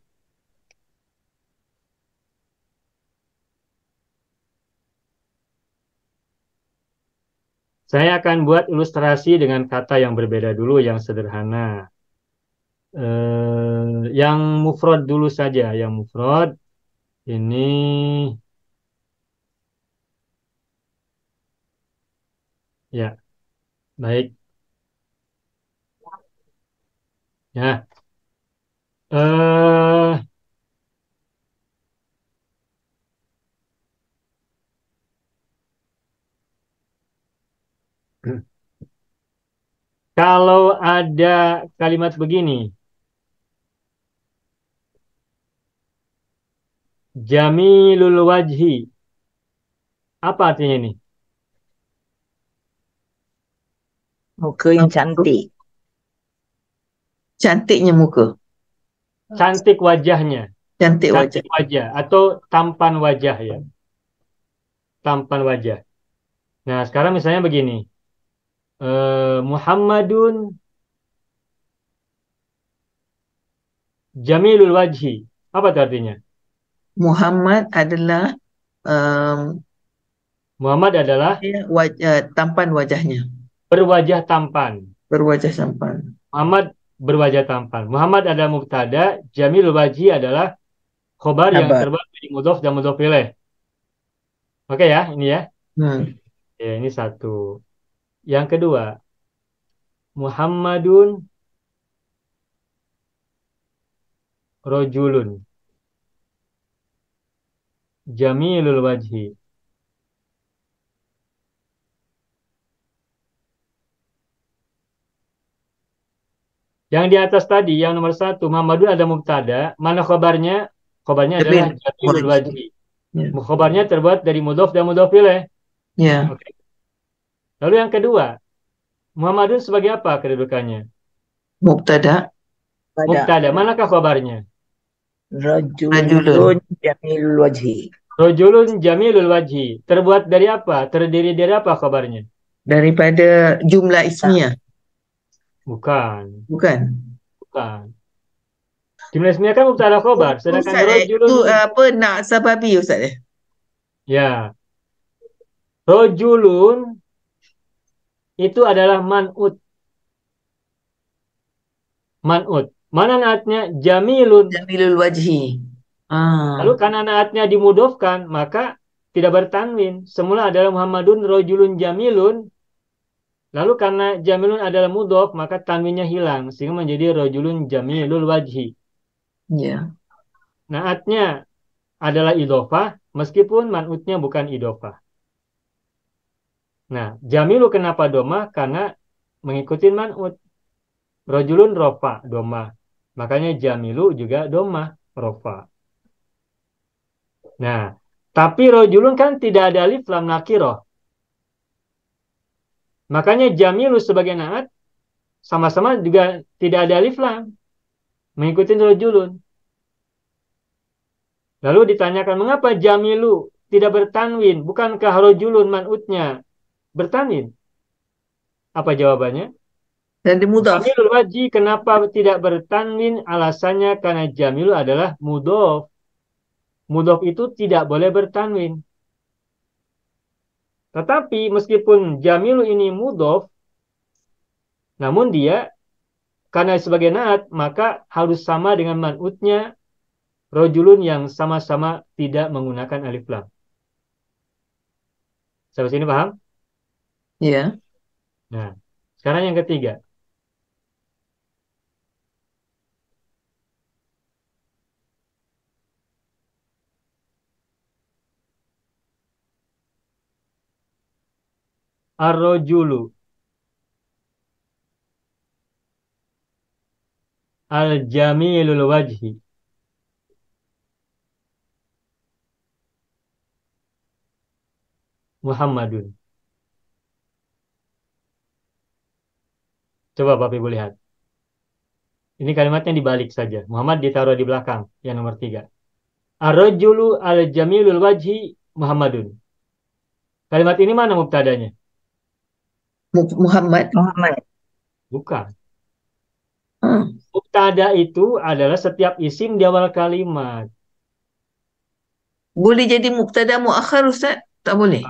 Saya akan buat ilustrasi dengan kata yang berbeda dulu, yang sederhana. Yang mufrad dulu saja, yang mufrad ini ya, baik ya. Kalau ada kalimat begini, jamilul wajhi, apa artinya ini? Muka yang cantik. Cantiknya muka. Cantik wajahnya. Cantik wajah. Cantik wajah atau tampan wajah ya. Tampan wajah. Nah, sekarang misalnya begini. Muhammadun jamilul wajhi. Apa itu artinya? Muhammad adalah Muhammad adalah tampan wajahnya. berwajah tampan. Berwajah tampan. Muhammad berwajah tampan. Muhammad adalah mubtada, jamilul wajhi adalah khobar yang terbuat dari mudhof dan mudhof ilaih. Oke ya, ini ya. Ya, ini satu. Yang kedua, Muhammadun rojulun jamilul wajhi. Yang di atas tadi, yang nomor satu, Muhammadun ada mubtada. Mana khobarnya? Khobarnya adalah jamilul wajhi. Khobarnya terbuat dari mudhof dan mudhof ilaih. Ya. Oke. Lalu yang kedua, Muhammadun sebagai apa kedudukannya? Mubtada. Pada Mubtada. Manakah khabarnya? rajulun jamilul wajhi. Rajulun jamilul wajhi. Terbuat dari apa? Terdiri dari apa khabarnya? Daripada jumlah ismiyah. Bukan. Bukan. Bukan. Jumlah ismiyah kan mubtada khabar. Sedangkan Ustaz, rajulun itu apa nak sababi Ustaz? ya. Rajulun itu adalah man'ut. Man'ut. Mana naatnya? Jamilun. Jamilul wajhi. Lalu karena naatnya dimudofkan, maka tidak bertanwin. Semula adalah Muhammadun rajulun jamilun. Lalu karena jamilun adalah mudof, maka tanwinnya hilang. Sehingga menjadi rajulun jamilul wajhi. Ya. Naatnya adalah idofah, meskipun man'utnya bukan idofah. Nah, jamilu kenapa domah? Karena mengikuti man'ut. Rajulun rofa, domah. Makanya jamilu juga domah, rofa. Nah, tapi rajulun kan tidak ada alif lam nakiroh. Makanya jamilu sebagai naat sama-sama juga tidak ada alif lam. Mengikuti rajulun. Lalu ditanyakan mengapa jamilu tidak bertanwin? Bukankah rajulun man'utnya bertanwin? Apa jawabannya? Dan dimudaf. Jamilul wajhi kenapa tidak bertanwin? Alasannya karena jamilu adalah mudof. Mudof itu tidak boleh bertanwin. Tetapi meskipun jamilu ini mudof, namun dia karena sebagai naat, maka harus sama dengan man'utnya rajulun yang sama-sama tidak menggunakan alif lam. Sampai sini paham? Ya. Nah, sekarang yang ketiga. Ar-rajulu al-jamilul wajhi. Muhammadun. Coba Bapak Ibu lihat. Ini kalimatnya dibalik saja. Muhammad ditaruh di belakang, yang nomor 3. Ar-rajulu al-jamilul wajhi Muhammadun. Kalimat ini mana mubtadanya? Muhammad. Bukan. Mubtada itu adalah setiap isim di awal kalimat. Boleh jadi mubtada muakhar Ustaz? Tak boleh.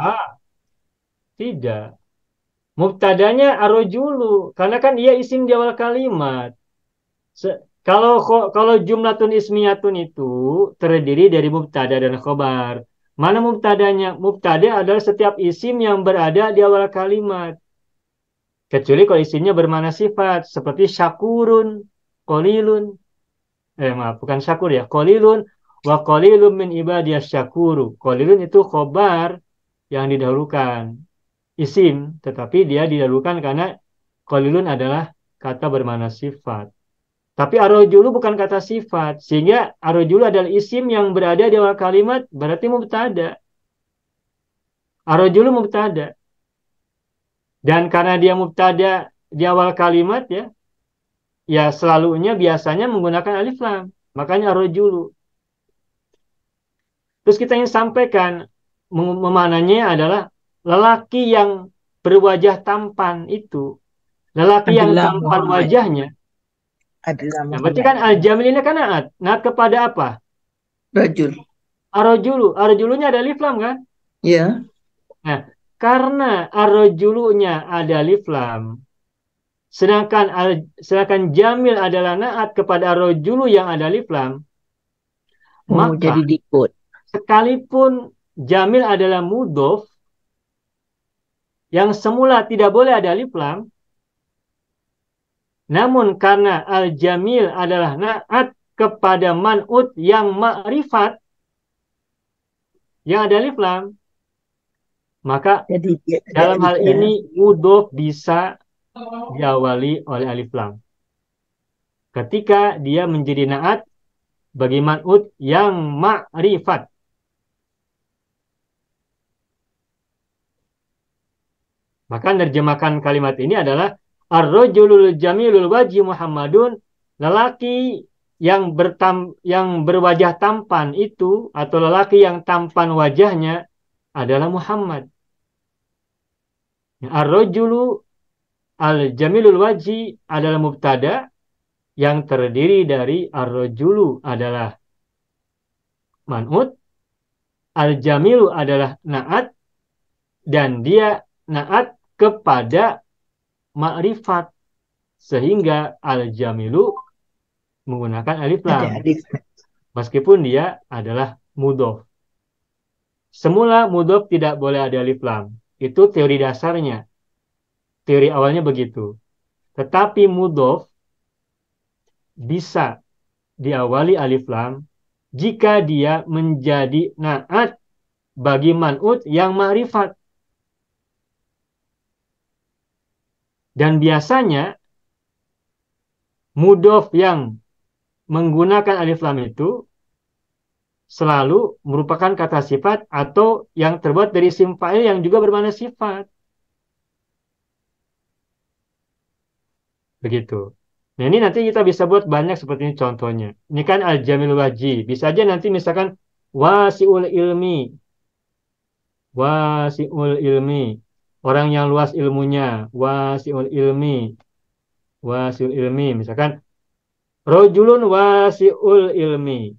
Tidak. Mubtadanya ar-rajulu karena kan ia isim di awal kalimat. Kalau jumlatun ismiyatun itu terdiri dari mubtada dan khobar. Mana mubtadanya? Mubtada adalah setiap isim yang berada di awal kalimat. Kecuali kalau isimnya bermakna sifat seperti syakurun, qalilun. Maaf, bukan syakur ya. Qalilun wa qalilun min ibadiyas syakuru. Qalilun itu khobar yang didahulukan. Isim, tetapi dia didahulukan karena qalilun adalah kata bermakna sifat. Tapi ar-rajulu bukan kata sifat, sehingga ar-rajulu adalah isim yang berada di awal kalimat, berarti mubtada. Ar-rajulu mubtada. Dan karena dia mubtada di awal kalimat ya selalunya biasanya menggunakan alif lam. Makanya ar-rajulu. Terus kita ingin sampaikan memananya adalah lelaki yang berwajah tampan itu. Lelaki yang tampan wajahnya. Nah, berarti kan al-jamil ini kan naat. Naat kepada apa? Rajul. Ar-rajulu. Ar-rajulunya ada alif lam kan? Ya. Nah, karena ar-rajulunya ada alif lam, sedangkan jamil adalah naat kepada ar-rajulu yang ada alif lam, maka jadi dikut. Sekalipun jamil adalah mudhof yang semula tidak boleh ada alif lam, namun karena al-jamil adalah naat kepada man'ut yang ma'rifat yang ada alif lam, maka Jadi, dalam hal ini mudhof bisa diawali oleh alif lam. Ketika dia menjadi naat bagi man'ut yang ma'rifat. Maka nerjemahkan kalimat ini adalah ar-rajulul jamilul wajhi Muhammadun, lelaki yang berwajah tampan itu, atau lelaki yang tampan wajahnya adalah Muhammad. Ar-rajulu al-jamilul wajhi adalah mubtada yang terdiri dari ar-rajulu adalah man'ut, al-jamilu adalah na'at, dan dia na'at kepada ma'rifat, sehingga al-jamilu menggunakan alif Ada lam alif. meskipun dia adalah mudhof. Semula mudhof tidak boleh ada alif lam. Itu teori dasarnya. Teori awalnya begitu. Tetapi mudhof bisa diawali alif lam jika dia menjadi na'at bagi man'ut yang ma'rifat. Dan biasanya mudhof yang menggunakan alif lam itu selalu merupakan kata sifat atau yang terbuat dari isim fa'il yang juga bermakna sifat. Begitu. Nah, ini nanti kita bisa buat banyak seperti ini contohnya. Ini kan al-jamil wajhi. Bisa aja nanti misalkan wasi'ul ilmi. Wasi'ul ilmi. Orang yang luas ilmunya. Wasi'ul ilmi. Wasi'ul ilmi. Misalkan rojulun wasi'ul ilmi.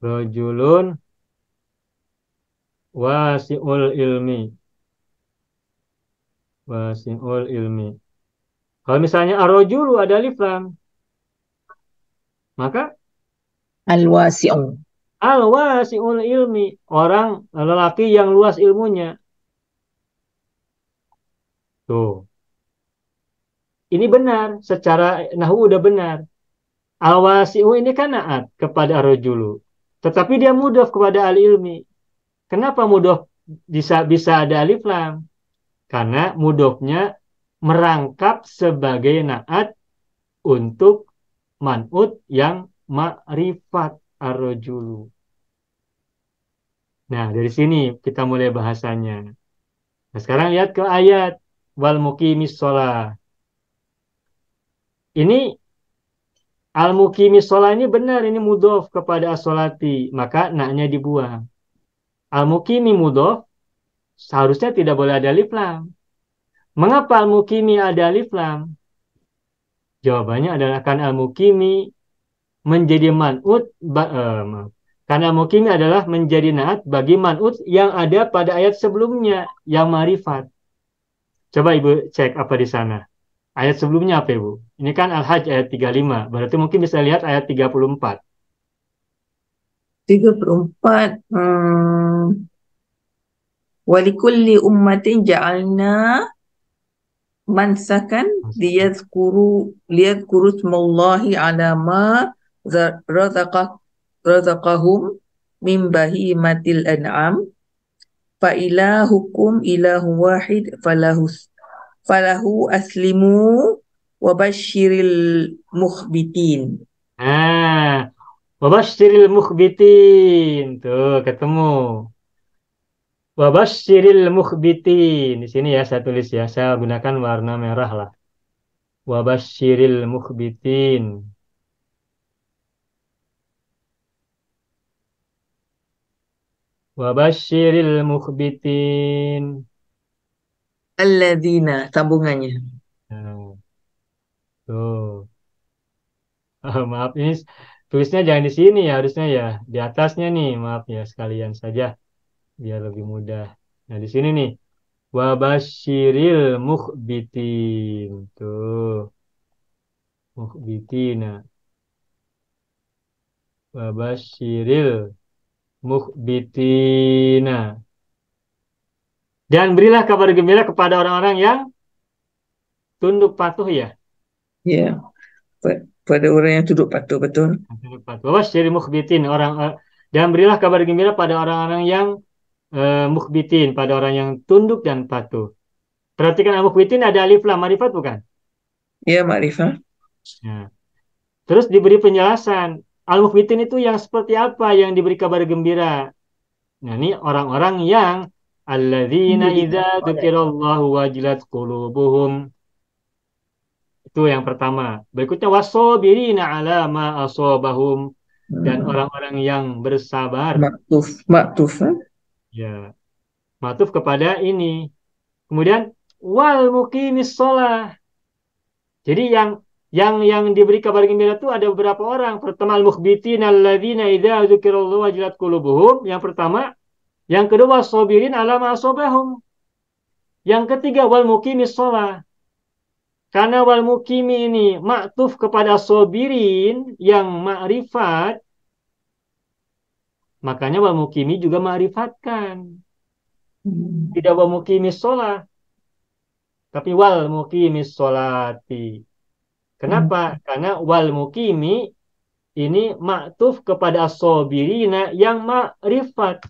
Rojulun wasi'ul ilmi. Wasi'ul ilmi. Kalau misalnya ar-rojulu ada alif lam, maka Al-wasi'un. al-wasi'ul ilmi, orang lelaki yang luas ilmunya. Tuh. Ini benar, secara nahwu udah benar. Al-wasi'u ini kan na'at kepada ar-rojulu. Tetapi dia mudhof kepada al-ilmi. Kenapa mudhof bisa ada alif lam? Karena mudhofnya merangkap sebagai na'at untuk man'ut yang ma'rifat ar-rajulu. Nah, dari sini kita mulai bahasanya. Nah, sekarang lihat ke ayat wal muqimis shalah. Ini al-muqimis shalah ini benar, ini mudhof kepada as-sholati, maka naknya dibuang. Al-muqimi mudhof seharusnya tidak boleh ada alif lam. Mengapa al-muqimi ada alif lam? Jawabannya adalah karena al-muqimi menjadi man'ut, karena al-muqimi adalah menjadi na'at bagi man'ut yang ada pada ayat sebelumnya, yang ma'rifat. Coba Ibu cek apa di sana. Ayat sebelumnya apa Ibu? Ini kan Al-Hajj ayat 35. Berarti mungkin bisa lihat ayat 34. 34. Walikulli ummatin ja'alna mansakan liyadhkuru smallahi ala ma razaqahum min bahimatil an'am fa ilahukum ilahu wahid falahu aslimu wa basyiril mukhbitin. Nah, wabasyiril mukhbitin. Tuh, ketemu. Wabasyiril mukhbitin. Di sini ya saya tulis ya. Saya gunakan warna merah lah. Wabasyiril mukhbitin. Wabasyiril mukhbitin. Alladzina, sambungannya. Nah, tuh. Maaf, ini tulisnya jangan di sini ya, harusnya ya. Di atasnya nih, maaf ya, sekalian saja. Biar lebih mudah. Nah, di sini nih. Wabasyiril mukhbitin. Tuh. Mukhbitina. Wabasyiril mukhbitina. Dan berilah kabar gembira kepada orang-orang yang tunduk patuh ya. Ya, pada orang yang tunduk patuh, betul. Tunduk patuh. Wabasyiril mukhbitin. Dan berilah kabar gembira pada orang-orang yang mukhbitin, pada orang yang tunduk dan patuh. Perhatikan al-mukhbitin ada alif lam ma'rifat bukan? Ya, makrifah. Nah, terus diberi penjelasan al-mukhbitin itu yang seperti apa yang diberi kabar gembira. Nah, ini orang-orang yang alladzina idza dzukirallahu wajilat qulubuhum. Itu yang pertama. Berikutnya wasabirina ala ma asabahum, dan orang-orang yang bersabar. Maktuf, Ya, matuf kepada ini. Kemudian wal muqimis shalah. Jadi yang diberi kabar gembira itu ada beberapa orang. Pertama al-mukhbitin alladzina idza dzukirallahu wajilat qulubuhum. Yang pertama, yang kedua sabirin ala ma asabahum. Yang ketiga wal muqimis shalah. Karena wal muqimi ini maktuf kepada sabirin yang ma'rifat, makanya wal muqimi juga ma'rifatkan. Tidak wal muqimis shalah, tapi wal muqimis sholati. Kenapa? Karena wal muqimi ini maktuf kepada as-sabirina yang ma'rifat.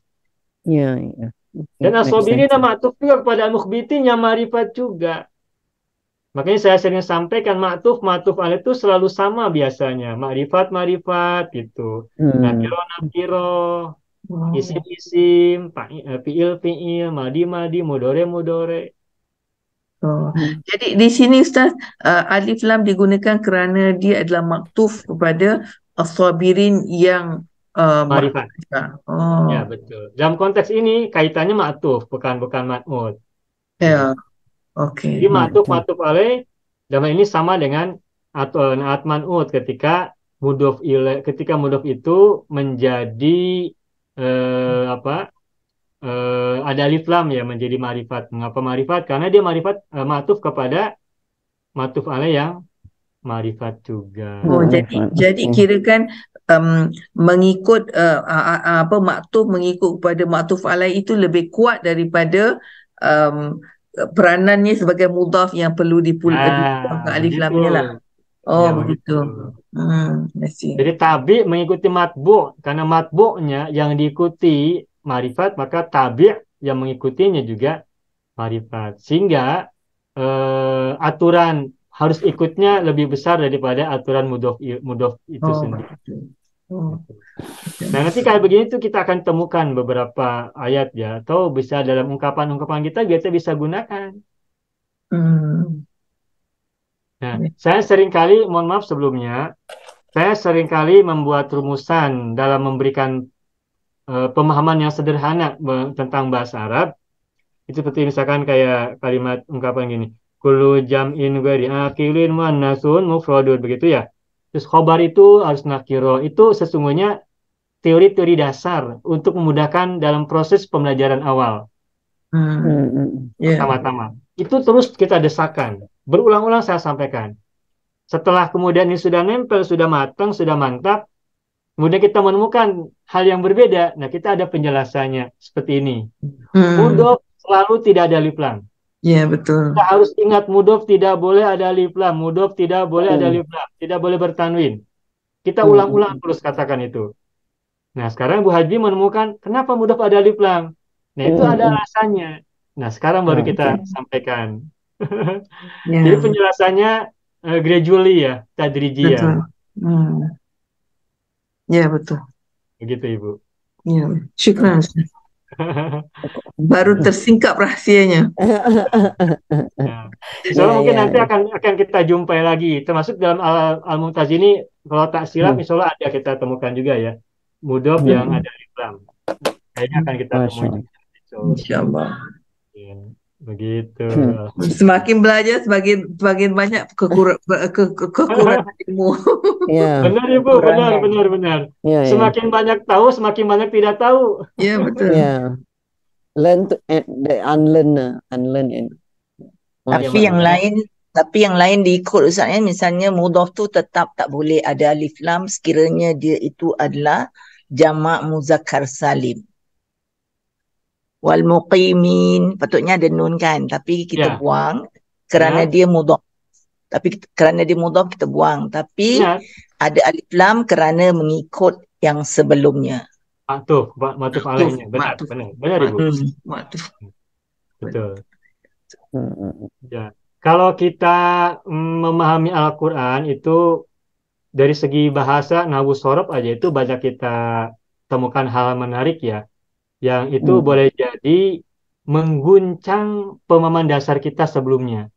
Ya, ya. Dan Makes as-sabirina sense. maktuf juga kepada al-mukhbitin yang ma'rifat juga. Makanya saya sering sampaikan maktuf alaih itu selalu sama biasanya. Ma'rifat gitu. Nakiro, isim, fiil, madi, mudore. Jadi di sini Ustaz, alif lam digunakan kerana dia adalah maktuf kepada as-sabirin yang Ma'rifat. Oh. Ya, betul. Dalam konteks ini kaitannya maktuf, bukan mat'ud. Ya, oke. Jadi maktuf alaih dalam ini sama dengan atau naat man'ud ketika mudhof itu menjadi ada alif lam ya, menjadi ma'rifat. Mengapa ma'rifat? Karena dia ma'rifat maktuf kepada maktuf alaih yang ma'rifat juga. Oh, jadi kirakan mengikut maktuf mengikut kepada maktuf alaih itu lebih kuat daripada peranannya sebagai mudhaf yang perlu dipulangkan alif lamnya lah. Oh, Ya, begitu. I see. Jadi tabi mengikuti matbu', karena matbu'nya yang diikuti ma'rifat, maka tabi' yang mengikutinya juga ma'rifat. Sehingga aturan harus ikutnya lebih besar daripada aturan mudhof itu sendiri. Nah, nanti kayak begini tuh kita akan temukan beberapa ayat ya, atau bisa dalam ungkapan-ungkapan kita bisa gunakan. Nah, saya seringkali, mohon maaf sebelumnya, saya seringkali membuat rumusan dalam memberikan pemahaman yang sederhana tentang bahasa Arab. Itu seperti misalkan kayak kalimat ungkapan gini, kullu jam'in ghairi aqilin muannasun mufradun, begitu ya. Terus khobar itu harus nakiro. Itu sesungguhnya teori-teori dasar untuk memudahkan dalam proses pembelajaran awal. Pertama-tama. Itu terus kita desakan. Berulang-ulang saya sampaikan. Setelah kemudian ini sudah nempel, sudah matang, sudah mantap, kemudian kita menemukan hal yang berbeda. Nah, kita ada penjelasannya seperti ini. Mudhof selalu tidak ada alif lam. Ya, betul. Kita harus ingat mudhof tidak boleh ada alif lam. Mudhof tidak boleh ada alif lam. Tidak boleh bertanwin. Kita ulang-ulang terus katakan itu. Nah, sekarang Bu Haji menemukan kenapa mudhof ada alif lam. Nah, itu ada alasannya. Nah, sekarang baru kita sampaikan. Jadi penjelasannya gradually ya, tadriji ya. Betul. Ya, betul. Begitu, Ibu. Ya, syukran. Baru tersingkap rahsianya. Nah, so mungkin nanti akan kita jumpai lagi, termasuk dalam Al-Mu'taz ini, kalau tak silap insya Allah ada kita temukan juga ya, mudhof yang ada alif lam. Kayaknya akan kita temukan. Insyaallah. Ya, begitu. Semakin belajar semakin banyak kekurangan ilmu. Ya. Benar Ibu, benar. Ya, ya. Semakin banyak tahu, semakin banyak tidak tahu. Ya, betul. Ya. Learn to unlearn. Tapi yang lain diikut Ustaz ya. Misalnya mudhaf tu tetap tak boleh ada alif lam sekiranya dia itu adalah jamak muzakkar salim. Wal muqimin patutnya ada nun kan, tapi kita buang kerana dia mudhaf. Tapi kerana dia mudhaf kita buang. Tapi ada alif lam kerana mengikut yang sebelumnya. Maktuf alaihnya. Benar Ibu. Maktuf. Betul. Ya. Kalau kita memahami Al-Quran itu dari segi bahasa nahwu shorof aja itu banyak kita temukan hal menarik ya. yang itu boleh jadi mengguncang pemahaman dasar kita sebelumnya.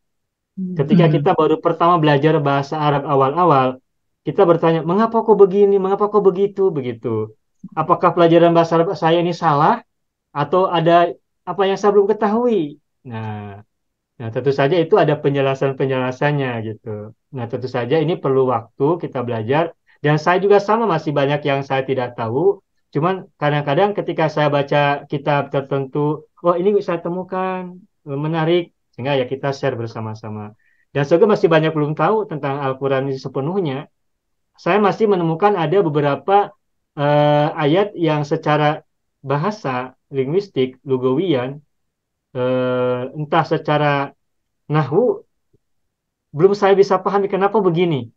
Ketika kita baru pertama belajar bahasa Arab awal-awal, kita bertanya, mengapa kok begini, mengapa kok begitu, begitu. Apakah pelajaran bahasa Arab saya ini salah, atau ada apa yang saya belum ketahui? Nah, tentu saja itu ada penjelasan-penjelasannya gitu. Nah, tentu saja ini perlu waktu kita belajar, dan saya juga sama masih banyak yang saya tidak tahu. Cuman kadang-kadang ketika saya baca kitab tertentu, oh ini saya temukan menarik, sehingga ya kita share bersama-sama. Dan saya juga masih banyak belum tahu tentang Al-Quran ini sepenuhnya. Saya masih menemukan ada beberapa ayat yang secara bahasa, linguistik, lugawian, entah secara nahwu, belum saya bisa pahami kenapa begini.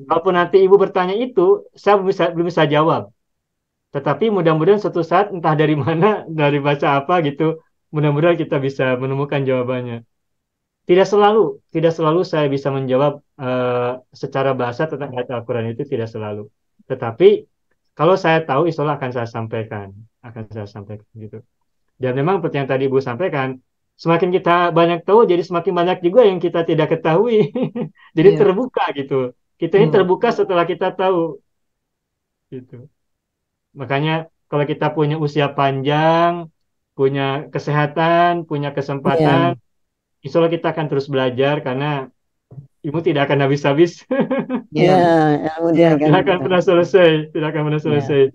Walaupun nanti ibu bertanya itu, saya belum bisa jawab. Tetapi mudah-mudahan suatu saat entah dari mana, dari baca apa gitu, mudah-mudahan kita bisa menemukan jawabannya. Tidak selalu saya bisa menjawab secara bahasa tentang ayat Al-Quran itu, tidak selalu. Tetapi kalau saya tahu, insya Allah akan saya sampaikan gitu. Dan memang seperti yang tadi Ibu sampaikan, semakin kita banyak tahu, jadi semakin banyak juga yang kita tidak ketahui. Jadi terbuka gitu. Kita ini terbuka setelah kita tahu. Gitu. Makanya kalau kita punya usia panjang, punya kesehatan, punya kesempatan, insya Allah kita akan terus belajar karena ilmu tidak akan habis-habis. Tidak akan pernah selesai.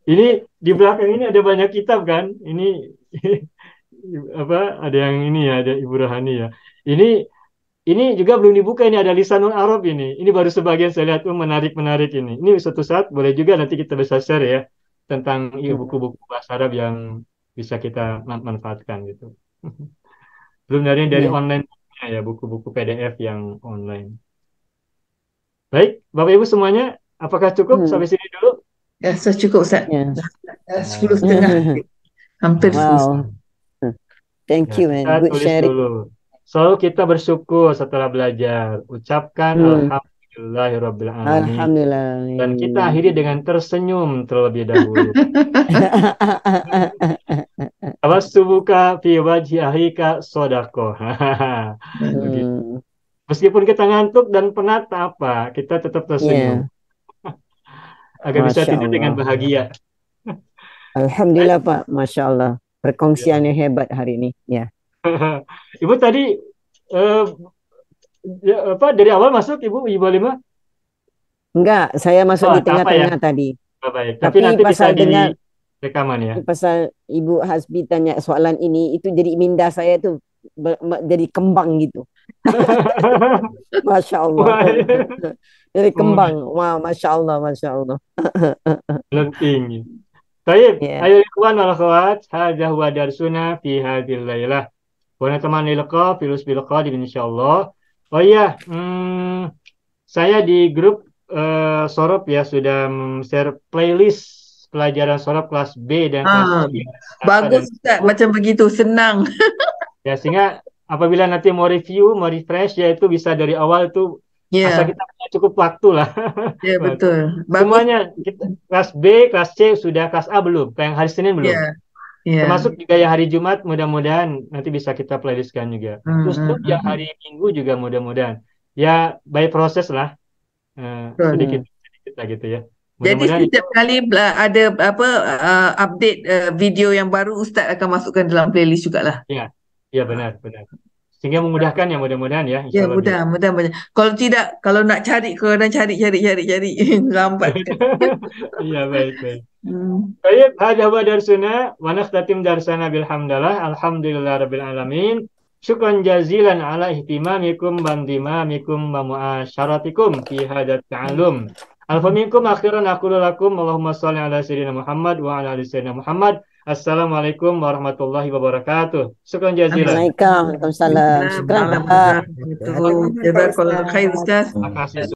Ini di belakang ini ada banyak kitab kan? Ini apa? Ada yang ini ya, ada Ibu Rohani ya. Ini juga belum dibuka, ini ada Lisanul Arab ini. Ini baru sebagian saya lihat, menarik ini. Ini suatu saat boleh juga nanti kita bisa share ya tentang buku-buku bahasa Arab yang bisa kita manfaatkan gitu. Belum dari online ya, buku-buku PDF yang online. Baik, Bapak Ibu semuanya, apakah cukup sampai sini dulu? Ya, cukup Ustaz. 10:30. Hampir 10. Thank you and good sharing. Dulu. Selalu kita bersyukur setelah belajar. Ucapkan Alhamdulillahirabbil alamin. Alhamdulillah. Dan kita akhiri dengan tersenyum terlebih dahulu. Awasubuka fi wajhi ahika sodako. Meskipun kita ngantuk dan penat apa, kita tetap tersenyum. Agar bisa tidur dengan bahagia. Alhamdulillah Pak, Masya Allah. Perkongsiannya hebat hari ini. Ya. Ibu tadi dari awal masuk Ibu Alima? Enggak, saya masuk di tengah-tengah tadi. Baik. Tapi nanti bisa di rekaman ya. Pasal Ibu Hasbi tanya soalan ini, itu jadi minda saya tuh jadi kembang gitu. Masya Allah. Jadi kembang. Wah, Masya Allah. Lenting. Baik, ayo ikhwan wal akhwat, hadza huwa darsuna fi hadhil lailah. Wa natamanna liqa fi lusbil qadim insyaallah. Oh iya, saya di grup Sorop ya sudah share playlist pelajaran Sorop kelas B dan kelas C. Bagus Ustaz, macam begitu senang. Ya, sehingga apabila nanti mau review, mau refresh, ya itu bisa dari awal tuh. Asal kita punya cukup waktu lah. Ya, betul. Semuanya kelas B, kelas C sudah, kelas A belum, kayak hari Senin belum. Termasuk juga yang hari Jumat, mudah-mudahan nanti bisa kita playlistkan juga. Terus yang hari Minggu juga mudah-mudahan. Ya, by proses lah. Sedikit lah gitu ya. Jadi setiap kali ada update video yang baru, Ustaz akan masukkan dalam playlist juga lah. Ya benar. Sehingga memudahkan ya, mudah-mudahan ya. Ya, mudah. Kalau tidak, kalau nak cari, lambat. Iya, baik. Baik, hadza huwa darsuna wa nakhtatim darsana bilhamdalillah. Alhamdulillahirabbil alamin. Syukran jazilan ala ihtimamikum wa indimamikum wa muasyaratikum fi hadzal ta'allum. Alfa minkum akhiran aqulu lakum Allahumma shalli ala sayyidina Muhammad wa ala ali sayyidina Muhammad. Assalamualaikum warahmatullahi wabarakatuh. Syukran jazilan. Waalaikumsalam. Syukran Pak. Jazakallahu khair Ustaz. Terima kasih.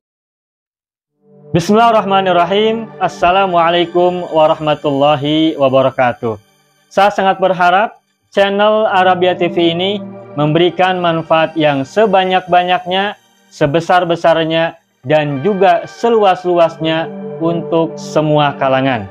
Bismillahirrahmanirrahim. Assalamualaikum warahmatullahi wabarakatuh. Saya sangat berharap channel Arabia TV ini memberikan manfaat yang sebanyak-banyaknya, sebesar-besarnya, dan juga seluas-luasnya untuk semua kalangan.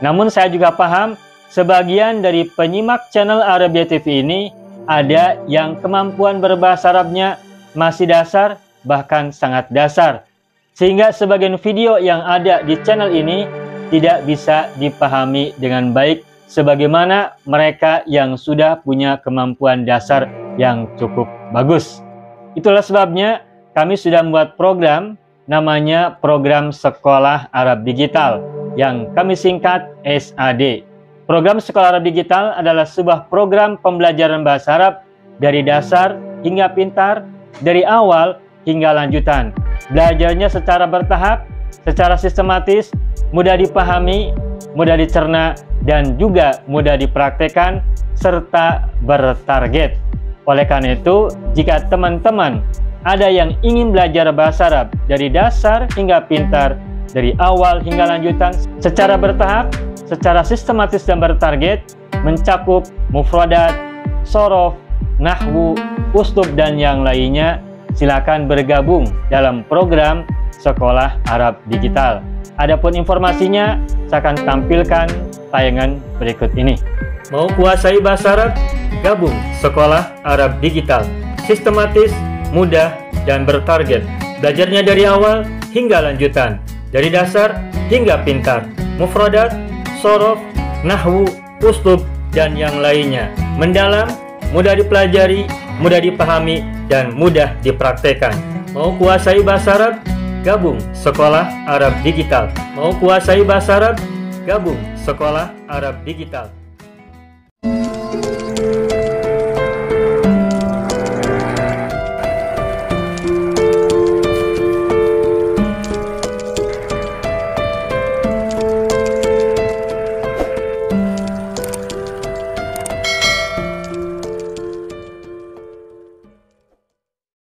Namun saya juga paham sebagian dari penyimak channel Arabia TV ini ada yang kemampuan berbahasa Arabnya masih dasar, bahkan sangat dasar. Sehingga sebagian video yang ada di channel ini tidak bisa dipahami dengan baik sebagaimana mereka yang sudah punya kemampuan dasar yang cukup bagus. Itulah sebabnya kami sudah membuat program namanya Program Sekolah Arab Digital yang kami singkat SAD. Program Sekolah Arab Digital adalah sebuah program pembelajaran bahasa Arab dari dasar hingga pintar, dari awal hingga lanjutan. Belajarnya secara bertahap, secara sistematis, mudah dipahami, mudah dicerna, dan juga mudah dipraktekkan, serta bertarget. Oleh karena itu, jika teman-teman ada yang ingin belajar bahasa Arab dari dasar hingga pintar, dari awal hingga lanjutan, secara bertahap, secara sistematis dan bertarget, mencakup mufradat, sorof, nahwu, uslub, dan yang lainnya, silakan bergabung dalam program Sekolah Arab Digital. Adapun informasinya, saya akan tampilkan tayangan berikut ini. Mau kuasai bahasa Arab? Gabung Sekolah Arab Digital. Sistematis, mudah, dan bertarget. Belajarnya dari awal hingga lanjutan, dari dasar hingga pintar, mufradat, sorof, nahwu, uslub, dan yang lainnya. Mendalam, mudah dipelajari, mudah dipahami, dan mudah dipraktekkan. Mau kuasai bahasa Arab? Gabung Sekolah Arab Digital. Mau kuasai bahasa Arab? Gabung Sekolah Arab Digital.